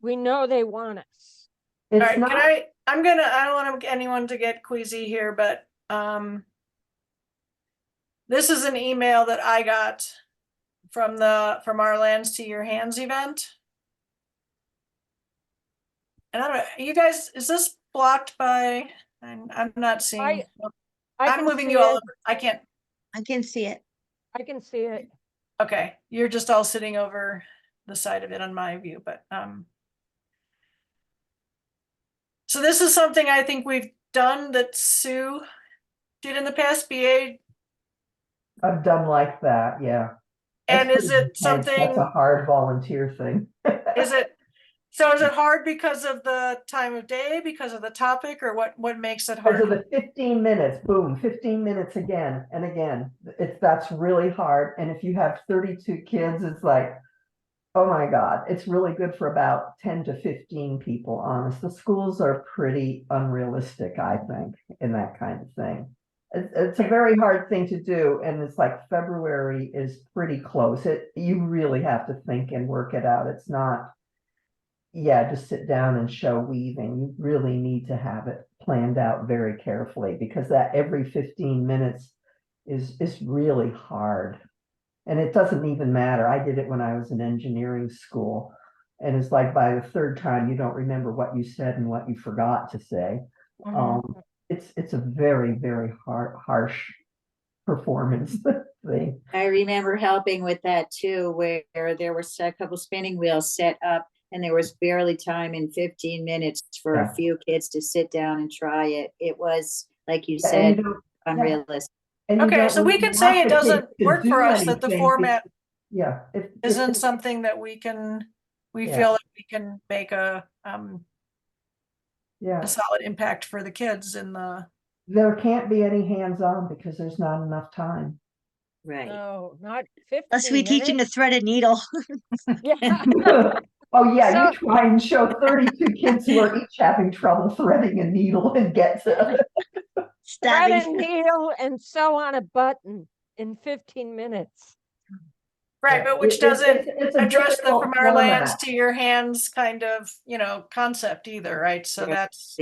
we know they want us. It's All right, not. I don't want anyone to get queasy here, but this is an email that I got from our Lands to Your Hands event. And I don't know, you guys, is this blocked by, I'm not seeing. I'm moving you all over. I can't. I can see it. I can see it. Okay, you're just all sitting over the side of it on my view, but So this is something I think we've done that Sue did in the past, BA. I've done like that, yeah. That's And is pretty it intense. That's something, a hard volunteer thing. is it hard because of the time of day, because of the topic, or what makes it Because of hard? the 15 minutes, boom, 15 minutes again and again. That's really hard. And if you have 32 kids, it's like, oh my God, it's really good for about 10 to 15 people, honest. The schools are pretty unrealistic, I think, in that kind of thing. It's a very hard thing to do, and it's like February is pretty close. You really have to think and work it out. It's not, yeah, just sit down and show weaving. You really need to have it planned out very carefully, because that every 15 minutes is really hard. And it doesn't even matter. I did it when I was in engineering school. And it's like by the third time, you don't remember what you said and what you forgot to say. Mhm. It's a very, very harsh performance thing. I remember helping with that too, where there were a couple spinning wheels set up and there was barely time in 15 minutes for Yeah. a few kids to sit down and try it. It was, like you And said, you don't, yeah, unrealistic. and you Okay, don't so we really can say want it the kids doesn't to work do for us, that the anything. format Yeah, isn't something that we Yeah. feel that we can make a yeah, solid impact for the kids in the, there can't be any hands-on because there's not enough time. Right. No, not Unless we 15 teach them to minutes. thread a needle. Yeah. Oh, yeah, So- you try and show 32 kids who are each having trouble threading a needle and get to Thread Stabbing. a needle and sew on a button in 15 minutes. right, but which doesn't it's a address the difficult from our lands format. to your hands kind of, concept either, right? So Right. that's,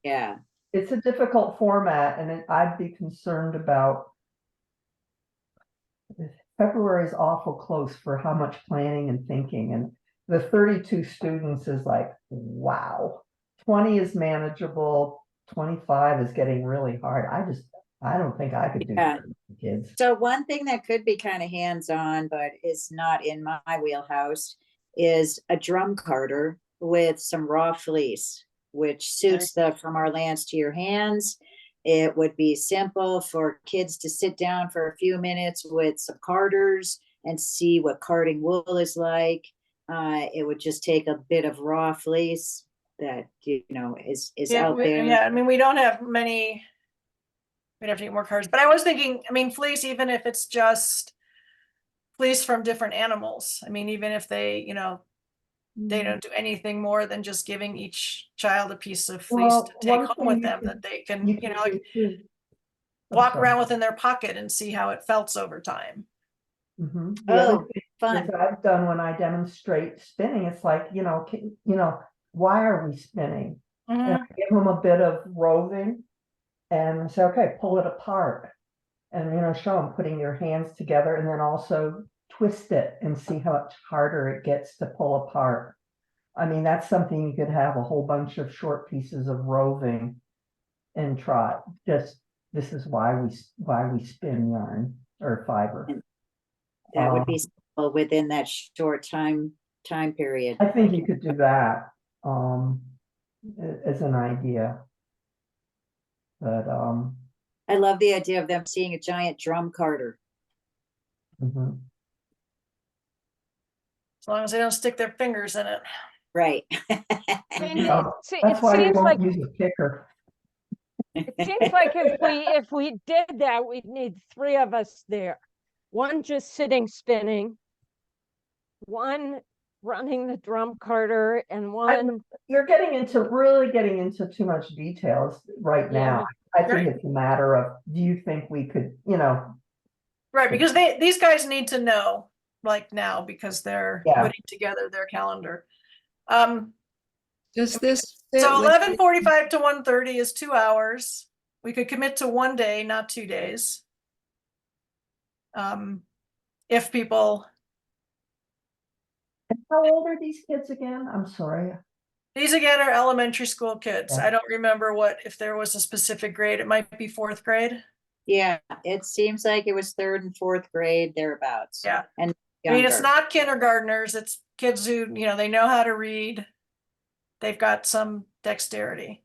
Yeah. It's a difficult format, and I'd be concerned about. February is awful close for how much planning and thinking, and the 32 students is like, wow. 20 is manageable, 25 is getting really hard. I don't think I could do Yeah. 30 kids. So one thing that could be kind of hands-on, but is not in my wheelhouse, is a drum carter with some raw fleece, which suits the from our lands to your hands. It would be simple for kids to sit down for a few minutes with some carders and see what carding wool is like. It would just take a bit of raw fleece that is out there. yeah, I mean, we don't have many, we'd have to get more cards, but I was thinking, I mean, fleece, even if it's just fleece from different animals, I mean, even if they don't do anything more than just giving each child a piece of fleece Well, to take one home thing with you them, could- that they can, You can like do too. I'm walk sorry. around within their pocket and see how it felt over time. The Oh, other thing fun. that I've done when I demonstrate spinning, it's like, why are we spinning? And Mhm. I give them a bit of roving and say, okay, pull it apart. And, show them putting your hands together, and then also twist it and see how much harder it gets to pull apart. I mean, that's something you could have a whole bunch of short pieces of roving and try. Just, this is why we spin yarn or fiber. That would be Um, simple within that short time period. I think you could do that, as an idea. But, I love the idea of them seeing a giant drum carter. mhm. As long as they don't stick their fingers in it. Right. And Well, it that's why we seems like won't use a picker. it seems like if we did that, we'd need 3 of us there. One just sitting spinning, one running the drum carter, and one You're really getting into too much details right now. I think Right. it's a matter of, do you think we could, Right, because these guys need to know, like now, because they're Yeah. putting together their calendar. Does this fit So with 11:45 to 1:30 is 2 hours. We could commit to 1 day, not 2 days. If people, how old are these kids again? I'm sorry. these again are elementary school kids. Yeah. I don't remember if there was a specific grade. It might be 4th grade. Yeah, it seems like it was 3rd and 4th grade thereabouts. Yeah. And I mean, it's younger. not kindergartners. It's kids who, they know how to read. They've got some dexterity.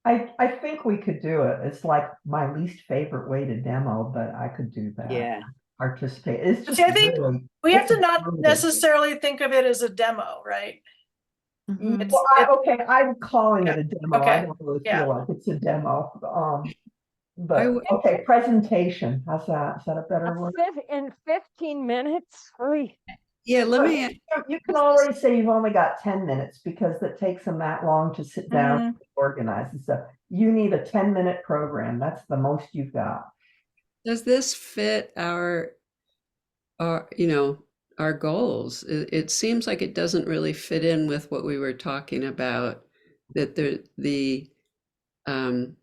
I think we could do it. It's like my least favorite way to demo, but I could do that. Yeah. Participate. It's But just see, I think really, we have it's to not informative. necessarily think of it as a demo, right? Mhm. Well, okay, I'm calling it a demo. I Okay. don't really Yeah. feel like it's a demo. I But w- okay, presentation. How's that? Is that a better word? In 15 minutes? Oy. yeah, let Well, me, You can already say you've only got 10 minutes because it takes them that long to sit down Mhm. and organize and stuff. You need a 10-minute program. That's the most you've got. does this fit our, you know, our goals? It seems like it doesn't really fit in with what we were talking about, that um,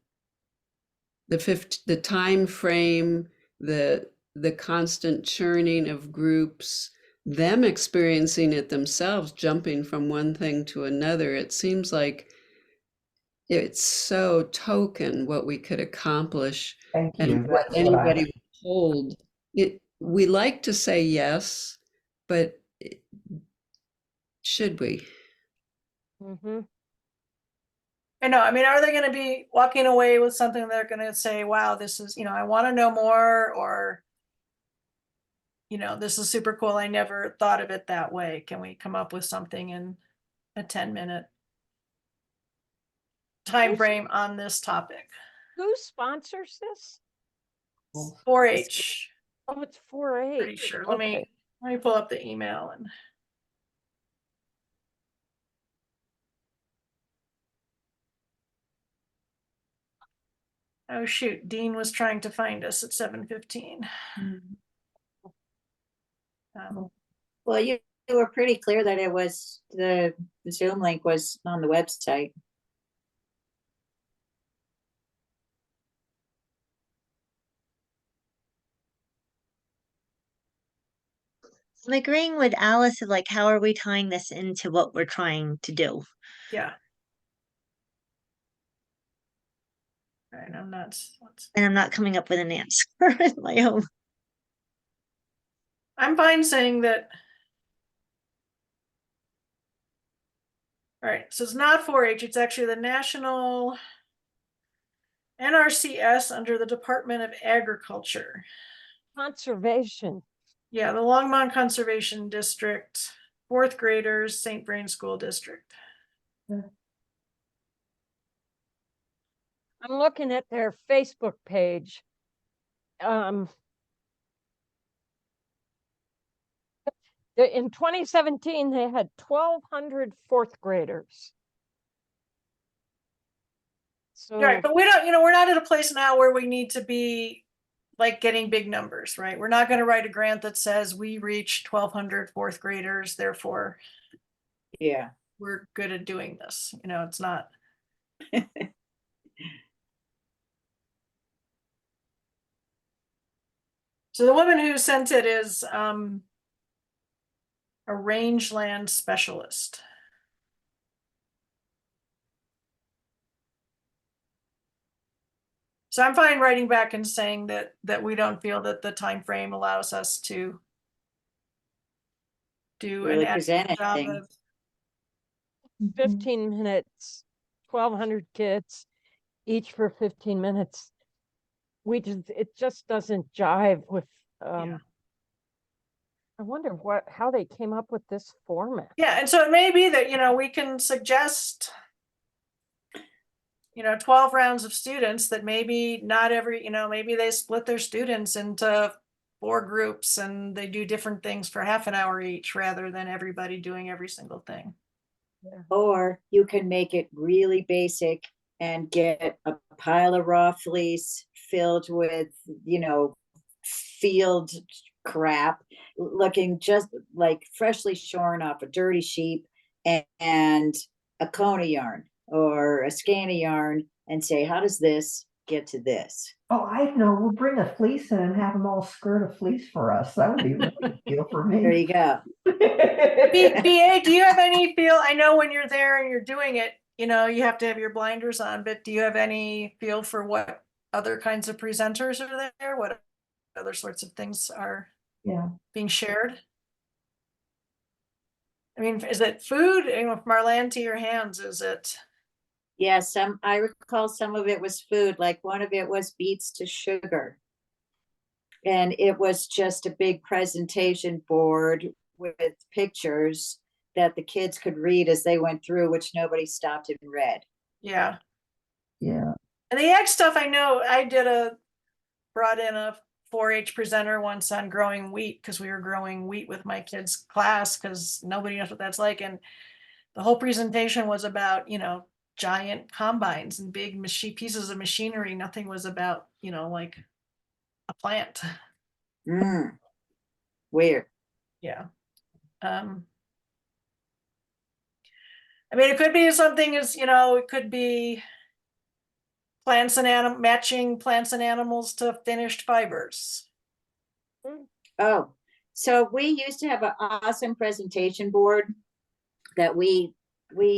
the time frame, the constant churning of groups, them experiencing it themselves, jumping from one thing to another. It seems like it's so token what we could accomplish Thank and you. what That's what I, anybody would hold. We like to say yes, but should we? Mhm. I know. I mean, are they going to be walking away with something they're going to say, wow, this is, I want to know more, or, this is super cool. I never thought of it that way. Can we come up with something in a 10-minute time frame on this topic? Who sponsors this? 4-H, Oh, it's 4-H. pretty sure. Okay. Let me pull up the email and. Oh shoot, Dean was trying to find us at 7:15. Well, you were pretty clear that it was the Zoom link was on the website. I'm agreeing with Alice of like, how are we tying this into what we're trying to do? Yeah. All right, I'm not. And I'm not coming up with an answer in my own. I'm fine saying that. All right, so it's not 4-H, it's actually the National NRCS under the Department of Agriculture. Conservation. Yeah, the Longmont Conservation District, fourth graders, St. Vrain School District. I'm looking at their Facebook page. In 2017, they had 1,200 fourth graders. So, Right, but we don't, we're not at a place now where we need to be like getting big numbers, right? We're not going to write a grant that says we reached 1,200 fourth graders, therefore Yeah. we're good at doing this. It's not. So the woman who sent it is a rangeland specialist. So I'm fine writing back and saying that we don't feel that the time frame allows us to do Really an present adequate job anything. of. 15 minutes, 1,200 kids, each for 15 minutes. It just doesn't jive with, Yeah. I wonder how they came up with this format. Yeah, and so it may be that, we can suggest 12 rounds of students that maybe not every, maybe they split their students into 4 groups and they do different things for half an hour each rather than everybody doing every single thing. Or you can make it really basic and get a pile of raw fleece filled with, field crap, looking just like freshly shorn off a dirty sheep, and a cone of yarn or a skein of yarn, and say, how does this get to this? oh, I know. We'll bring a fleece in and have them all skirt a fleece for us. That would be really a deal for me. There you go. BA, do you have any feel? I know when you're there and you're doing it, you have to have your blinders on, but do you have any feel for what other kinds of presenters are there? What other sorts of things are being shared? I mean, is it food? From our land to your hands, is it? Yeah, I recall some of it was food, like one of it was beets to sugar. And it was just a big presentation board with pictures that the kids could read as they went through, which nobody stopped and read. Yeah. Yeah. And the ag stuff, I know I brought in a 4-H presenter once on growing wheat because we were growing wheat with my kids' class because nobody knows what that's like. And the whole presentation was about, giant combines and big pieces of machinery. Nothing was about, like a plant. Mm, weird. Yeah. I mean, it could be something as, it could be matching plants and animals to finished fibers. Oh, so we used to have an awesome presentation board that we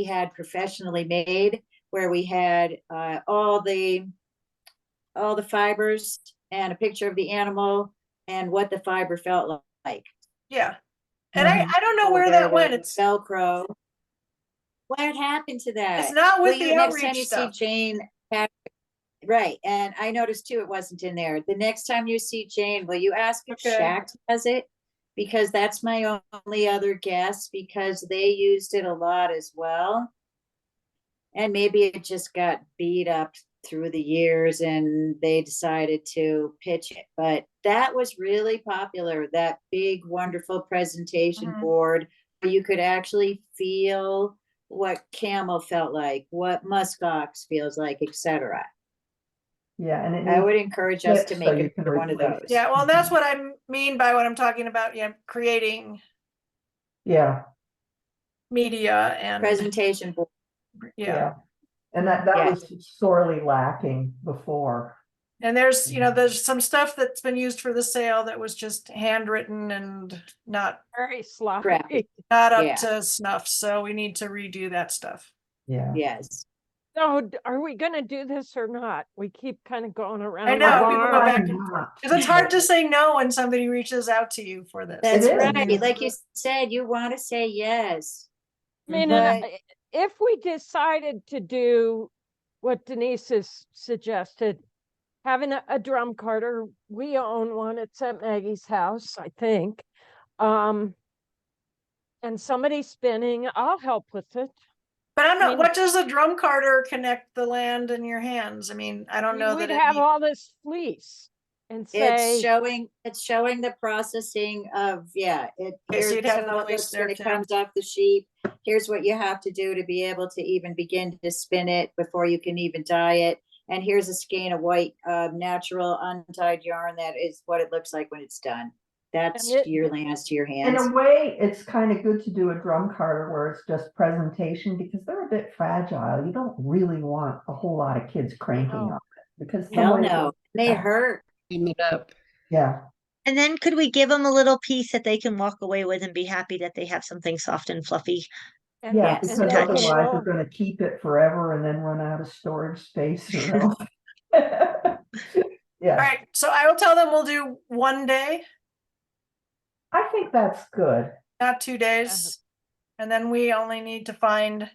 had professionally made, where we had all the fibers and a picture of the animal and what the fiber felt like. Yeah. And Mhm. I don't know So where there that went. was It's Velcro. What happened to that? not with Well, the next time outreach you stuff. see Jane, right, and I noticed too, it wasn't in there. The next time you see Jane, will you ask if Okay. Shack has it? Because that's my only other guess, because they used it a lot as well. And maybe it just got beat up through the years and they decided to pitch it. But that was really popular, that big, wonderful presentation Mhm. board where you could actually feel what camel felt like, what muskox feels like, etc. Yeah, and it I needs would encourage us clips to so make you can one of replace those. Yeah, well, that's what I mean by what I'm talking about, creating Yeah, media and Presentation board. yeah. yeah. And that Yeah. was sorely lacking before. And there's some stuff that's been used for the sale that was just handwritten and not Very sloppy. Crappy. up Yeah. to snuff. So we need to redo that stuff. Yeah. Yes. So are we gonna do this or not? We keep kind of going around. I the know, I people think go barn. back why and forth. not? Because it's hard to say no when somebody reaches out to you for this. That's It is. right. Like you said, you want to say yes. I mean, But if we decided to do what Denise has suggested, having a drum carter, we own one. It's at Maggie's house, I think. And somebody spinning, I'll help with it. But I'm not, mean- what does a drum carter connect the land in your hands? I mean, I don't know We'd that it have needs, all this fleece and it's say, showing the processing of, Okay, so here's you'd have the how it fleece looks there when it too. comes off the sheep. Here's what you have to do to be able to even begin to spin it before you can even dye it. And here's a skein of white natural undyed yarn. That is what it looks like when it's done. That's And it- your hands to your In hands. a way, it's kind of good to do a drum carter where it's just presentation because they're a bit fragile. You don't really want a whole lot of kids cranking No. on it because Hell somebody no, will- they hurt. Clean it up. Yeah, And then could we give them a little piece that they can walk away with and be happy that they have something soft and fluffy? and, yeah, Yes. and because they can otherwise go- they're going to keep it forever and then run out of storage space. Yeah, all right. So I will tell them we'll do one day, I think that's good. not 2 days. And then we only need to find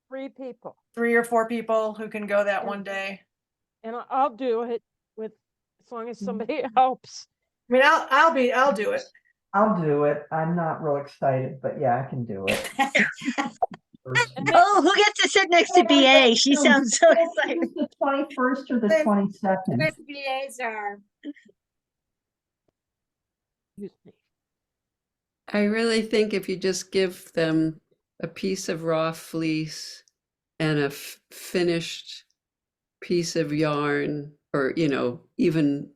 3 people. 3 or 4 people who can go that one day. And I'll do it with, as long as somebody helps. I mean, I'll do it. I'll do it. I'm not real excited, but yeah, I can do it. Oh, who gets to sit next to BA? She sounds so excited. Is the 21st or the Then- 22nd? With VA's arm. Excuse me. I really think if you just give them a piece of raw fleece and a finished piece of yarn, or, even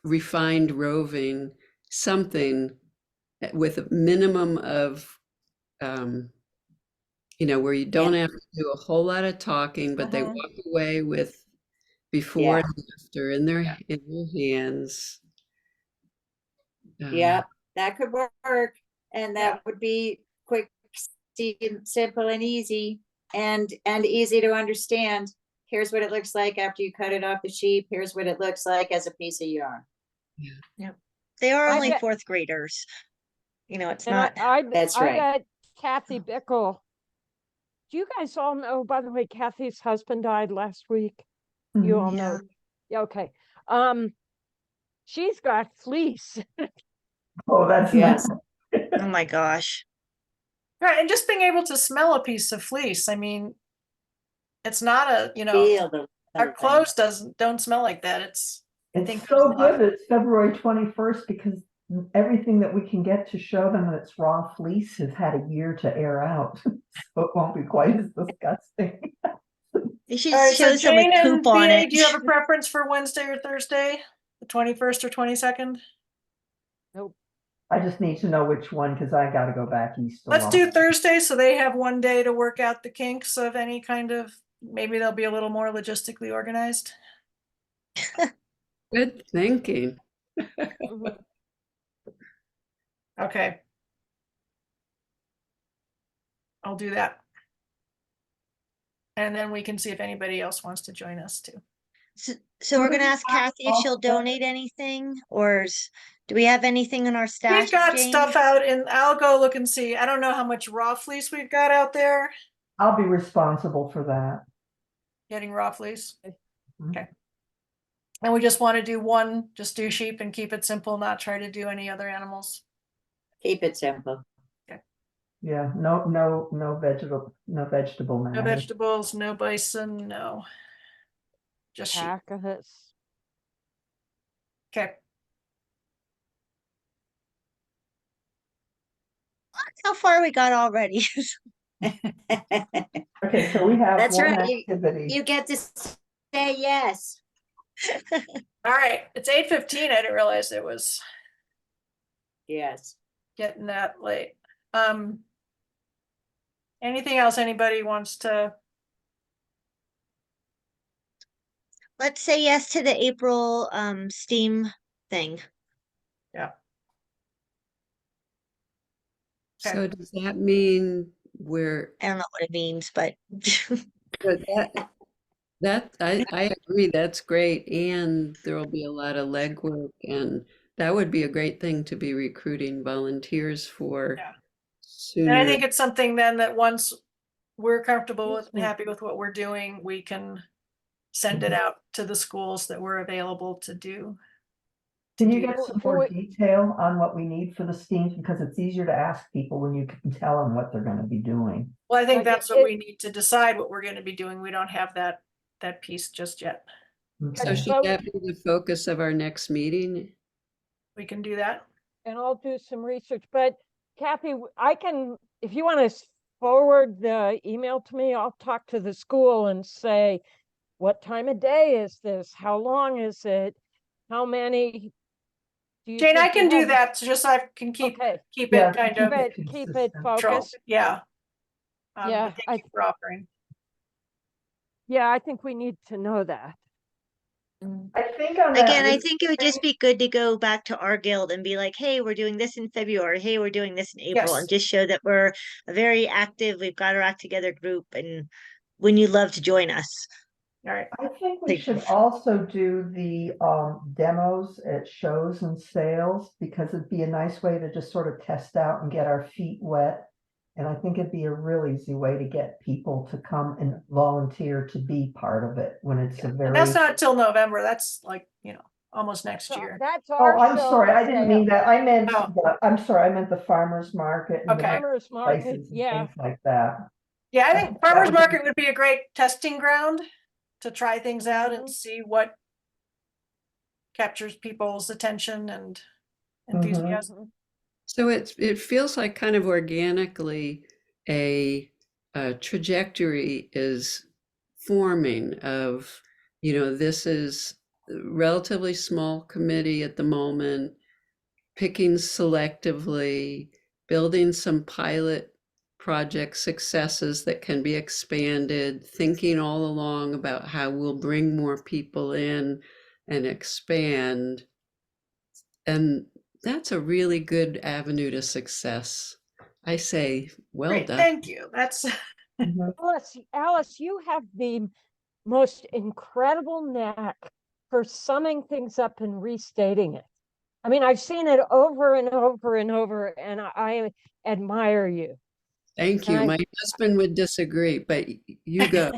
refined roving, something with a minimum of, where you don't have to do a whole lot of talking, but they Mhm. walk away with before and after in their hands. Yep, that could work. And Yeah. that would be quick, simple and easy and easy to understand. Here's what it looks like after you cut it off the sheep. Here's what it looks like as a piece of yarn. They are I only bet- 4th graders. It's And not. That's I right. bet Kathy Bickle, Do you guys all know, by the way, Kathy's husband died last week? You all know. Yeah, okay. She's got fleece. Oh, that's Yes. nice. Oh my gosh. Right, and just being able to smell a piece of fleece, I mean, it's not a, Feel the our thing. clothes don't smell like that. I It's think so there's a lot good that it's February 21st because everything that we can get to show them that it's raw fleece has had a year to air out. So it won't be quite as disgusting. They should All right, so show some with Jane and poop on BA, it. do you have a preference for Wednesday or Thursday? The 21st or 22nd? Nope. I just need to know which one because I got to go back east. Let's alone. do Thursday, so they have one day to work out the kinks of any kind of, maybe they'll be a little more logistically organized. Good thinking. Mhm. Okay. I'll do that. And then we can see if anybody else wants to join us too. So we're gonna ask Kathy if she'll donate anything, or do we have anything in our stash, We've got Jane? stuff out and I'll go look and see. I don't know how much raw fleece we've got out there. I'll be responsible for that. Getting raw fleece. Mhm. Okay. And we just want to do one, just do sheep and keep it simple, not try to do any other animals. Keep it simple. Yeah, no vegetable No matter. vegetables, no bison, no. Just sheep. Cactus. Okay. How far we got already? Okay, so we have That's one right. activity. You get to say yes. All right. It's 8:15. I didn't realize it was Yes. getting that late. Anything else anybody wants to? Let's say yes to the April STEAM thing. Yeah. So does that mean we're, I don't know what it means, but but I agree, that's great. And there'll be a lot of legwork and that would be a great thing to be recruiting volunteers for Yeah. And I sooner. think it's something then that once we're comfortable with and Excuse me. happy with what we're doing, we can send it out to the schools that we're available to do. Can you do get that. some more detail on what we need for the STEAMs? Because it's easier to ask people when you can tell them what they're going to be doing. Well, I think Like that's what we need to decide what we're going to be doing. We don't have that piece just yet. So Okay. should that be the focus of our next meeting? We can do that. And I'll do some research, but Kathy, I can, if you want to forward the email to me, I'll talk to the school and say, what time of day is this? How long is it? How many? Do you Jane, I think you can do have- that, so just so I can keep Okay, Yeah, it kind keep of it keep it consistent. control. focused. Yeah. Yeah, But thank you for offering. Yeah, I think we need to know that. I think on that again, I list think it would just be good to go back to our guild and be like, hey, we're doing this in February. Hey, we're doing this in April, Yes. and just show that we're a very active, we've got our act together group, and when you love to join us. All right. I think we Like- should also do the demos at shows and sales because it'd be a nice way to just sort of test out and get our feet wet. And I think it'd be a real easy way to get people to come and volunteer to be part of it when it's a And very. that's not till November. That's like, almost next So year. that's Oh, our I'm show sorry, I and didn't mean sale. that. I meant, Oh. I'm sorry, I meant the farmer's market and the Okay. Farmers market, places and yeah. things like that. Yeah, I I think think that farmer's would be- market would be a great testing ground to try things out and Mhm. see what captures people's attention and Mhm. enthusiasm. So it feels like kind of organically a trajectory is forming of, this is a relatively small committee at the moment, picking selectively, building some pilot project successes that can be expanded, thinking all along about how we'll bring more people in and expand. And that's a really good avenue to success. I say, well Great, done. thank you. That's Mhm. Alice, you have the most incredible knack for summing things up and restating it. I mean, I've seen it over and over and over, and I admire you. Thank And you. I- My husband would disagree, but you go.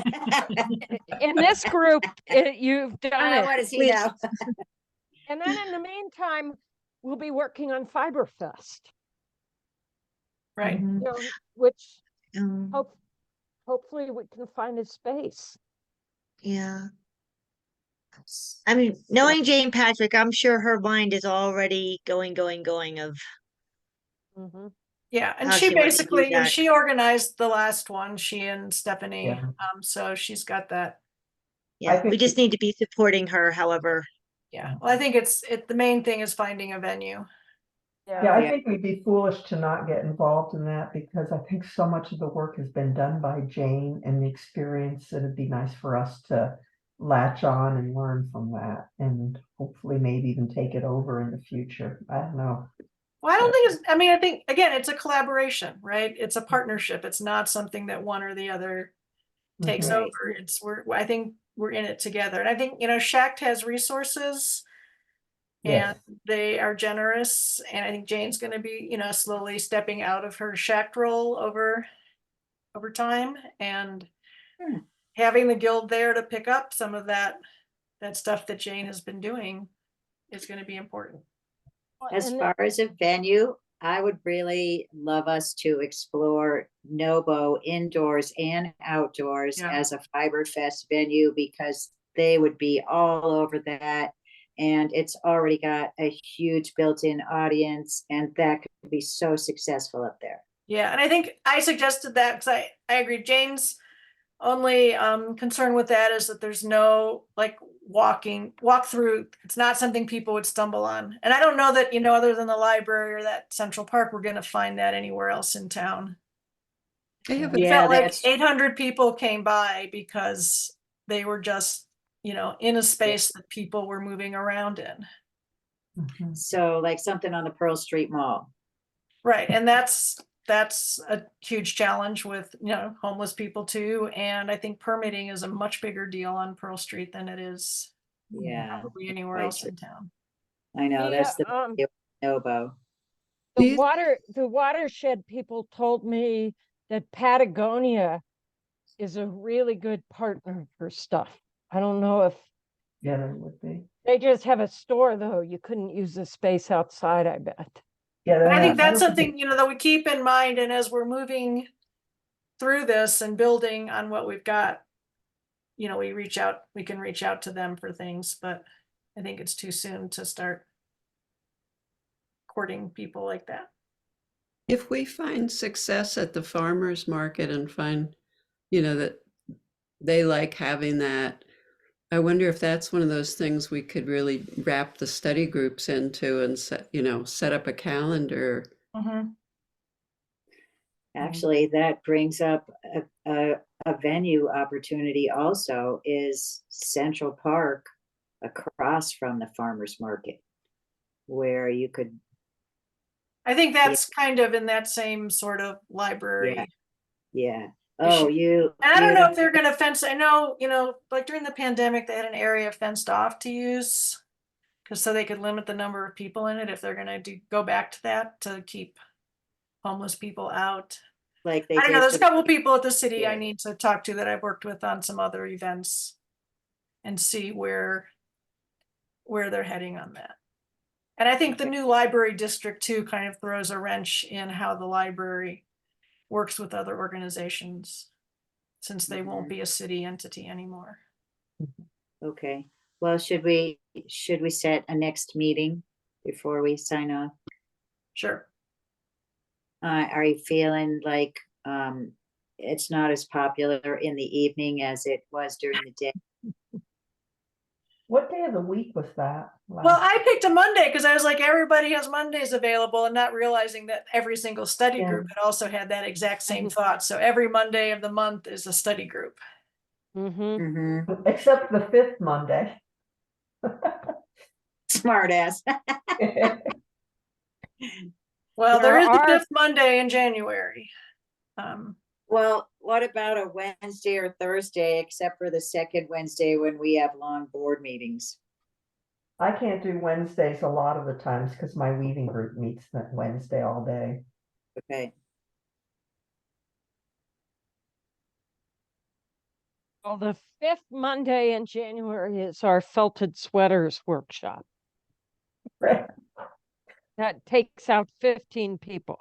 In this group, you've done it. What does he know? And then in the meantime, we'll be working on Fiber Fest, Right. Mhm. which Um, hopefully we can find a space. yeah. I mean, knowing Jane Patrick, I'm sure her mind is already going of Mhm. Yeah, and how she she wants to do basically, that. she organized the last one, she and Stephanie. Yeah. So she's got that. Yeah, we think- just need to be supporting her, however. Yeah, well, I think the main thing is finding a venue. Yeah, I Yeah. think we'd be foolish to not get involved in that because I think so much of the work has been done by Jane and the experience. It'd be nice for us to latch on and learn from that and hopefully maybe even take it over in the future. I don't know. Well, I don't think it's, I mean, I think, again, it's a collaboration, right? It's a partnership. It's not something that one or the other takes Mhm. Right. over. I think we're in it together. And I think, Shact has resources and Yes. they are generous. And I think Jane's going to be, slowly stepping out of her Shact role over time and Hmm. having the guild there to pick up some of that stuff that Jane has been doing is going to be important. As And far as a venue, I would really love us to explore Nobo indoors and outdoors Yeah. as a Fiber Fest venue because they would be all over that. And it's already got a huge built-in audience, and that could be so successful up there. Yeah, and I think I suggested that because I agree. Jane's only concern with that is that there's no like walk through. It's not something people would stumble on. And I don't know that, other than the library or that Central Park, we're going to find that anywhere else in town. I have It a, Yeah, felt like that's 800 people came by because they were just, in a space that people were moving around in. Mhm. so like something on the Pearl Street Mall. Right. And that's a huge challenge with, homeless people too. And I think permitting is a much bigger deal on Pearl Street than it is Yeah, probably anywhere quite else true. in town. I know, that's the Nobo. Do you- the watershed people told me that Patagonia is a really good partner for stuff. I don't know if Yeah, that would be. they just have a store though. You couldn't use the space outside, I bet. Yeah, And I think that's don't something, that we keep in mind. And as we're moving through this and building on what we've got, we can reach out to them for things, but I think it's too soon to start courting people like that. if we find success at the farmer's market and find, that they like having that, I wonder if that's one of those things we could really wrap the study groups into and set up a calendar. Mm-hmm. Actually, that brings up a venue opportunity also is Central Park across from the farmer's market, where you could, I think that's kind of in that same sort of library. yeah. Oh, And I don't know if they're going to fence. I know, like during the pandemic, they had an area fenced off to use because so they could limit the number of people in it if they're going to go back to that to keep homeless people out. like they I don't know. did There's a for the- couple people at the city I Yeah. need to talk to that I've worked with on some other events and see where they're heading on that. And I think the new library district too kind of throws a wrench in how the library works with other organizations since they won't be a city entity anymore. Okay, well, should we set a next meeting before we sign off? Sure. Are you feeling like it's not as popular in the evening as it was during the day? What day of the week was that? Well, I picked a Monday because I was like, everybody has Mondays available and not realizing that every single study Yeah. group had also had that exact same Mhm. thought. So every Monday of the month is a study group. Mm-hmm. Except the fifth Monday. Smart ass. Well, there There is the are- fifth Monday in January. Well, what about a Wednesday or Thursday, except for the second Wednesday when we have long board meetings? I can't do Wednesdays a lot of the times because my weaving group meets that Wednesday all day. Okay. Well, the 5th Monday in January is our felted sweaters workshop. That takes out 15 people.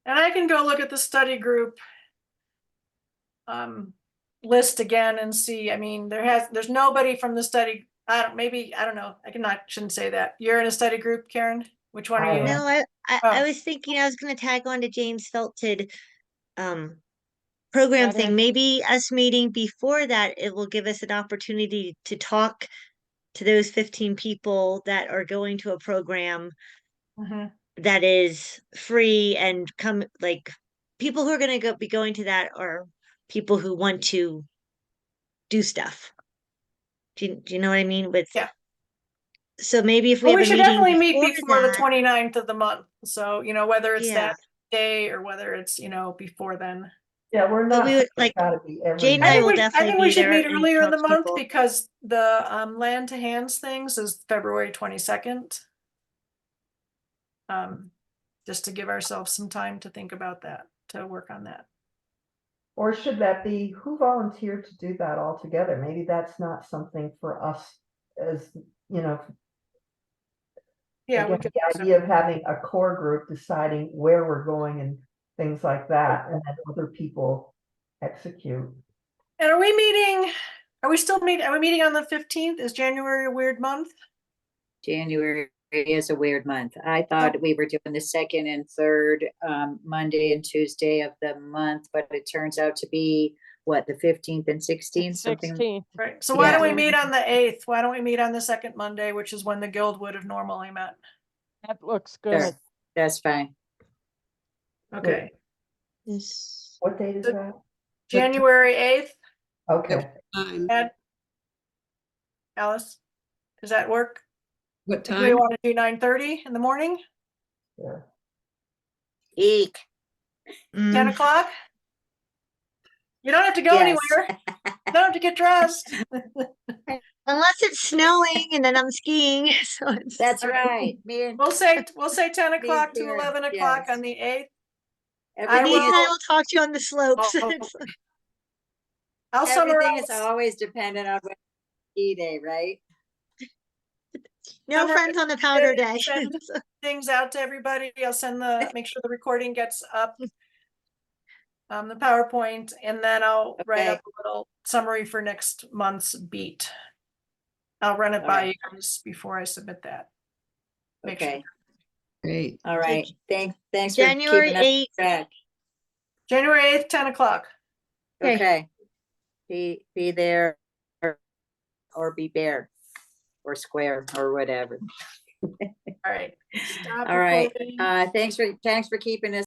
And I can go look at the study group list again and see. I mean, there's nobody from the study. I don't know. Shouldn't say that. You're in a study group, Karen? Which one are I you in? am. No, I Oh. was thinking I was gonna tag on to Jane's felted program Sweater. thing. Maybe us meeting before that, it will give us an opportunity to talk to those 15 people that are going to a program Mhm. that is free and come like people who are going to be going to that are people who want to do stuff. Do you know what I mean? With Yeah. so maybe if we Well, have we a should meeting definitely meet before before the that, 29th of the month. So, whether it's yeah. that day or whether it's, before then. Yeah, we're But not we saying would it's like gotta be every Jane and I I think will month. I definitely think we be should there meet and earlier in talk the to month people. because the land to hands things is February 22nd. Just to give ourselves some time to think about that, to work on that. Or should that be, who volunteered to do that altogether? Maybe that's not something for us as, Yeah, we again, could. the idea of having a core group deciding where we're going and things like that, and then other people execute. And are we meeting? Are we still meeting? Are we meeting on the 15th? Is January a weird month? January is a weird month. I thought we were doing the second and third Monday and Tuesday of the month, but it turns out to be what, the 15th and 16th, something. 16th. Right. So why don't we Yeah. meet on the 8th? Why don't we meet on the second Monday, which is when the guild would have normally met? That looks Sure, good. that's fine. Okay. Yes. What date is The- that? January 8th. Okay, Time. Ed? Alice? Does that work? What Do we time? want to do 9:30 in the morning? yeah. Eek. 10 Mm, o'clock? You don't have to go Yes. anywhere. You don't have to get dressed. unless it's snowing and then I'm skiing. So it's That's All right. right. Me and We'll say 10 me and o'clock to Karen, 11 o'clock yes. on the 8th. I Denise and Everything I is, will talk to you on the slopes. Oh, I'll everything is summarize. always dependent on what ski day, right? No friends on the powder day. Send things out to everybody. I'll make sure the recording gets up. The PowerPoint, and then I'll write Okay. up a little summary for next month's beat. I'll run it All by right. you guys before I submit that. Make sure. Okay. Great. All right. Thanks for January keeping us 8th. track. January 8th, 10 o'clock. Okay. Okay. Be there or be bare or square or whatever. All right. Stop All right. recording. Thanks for keeping us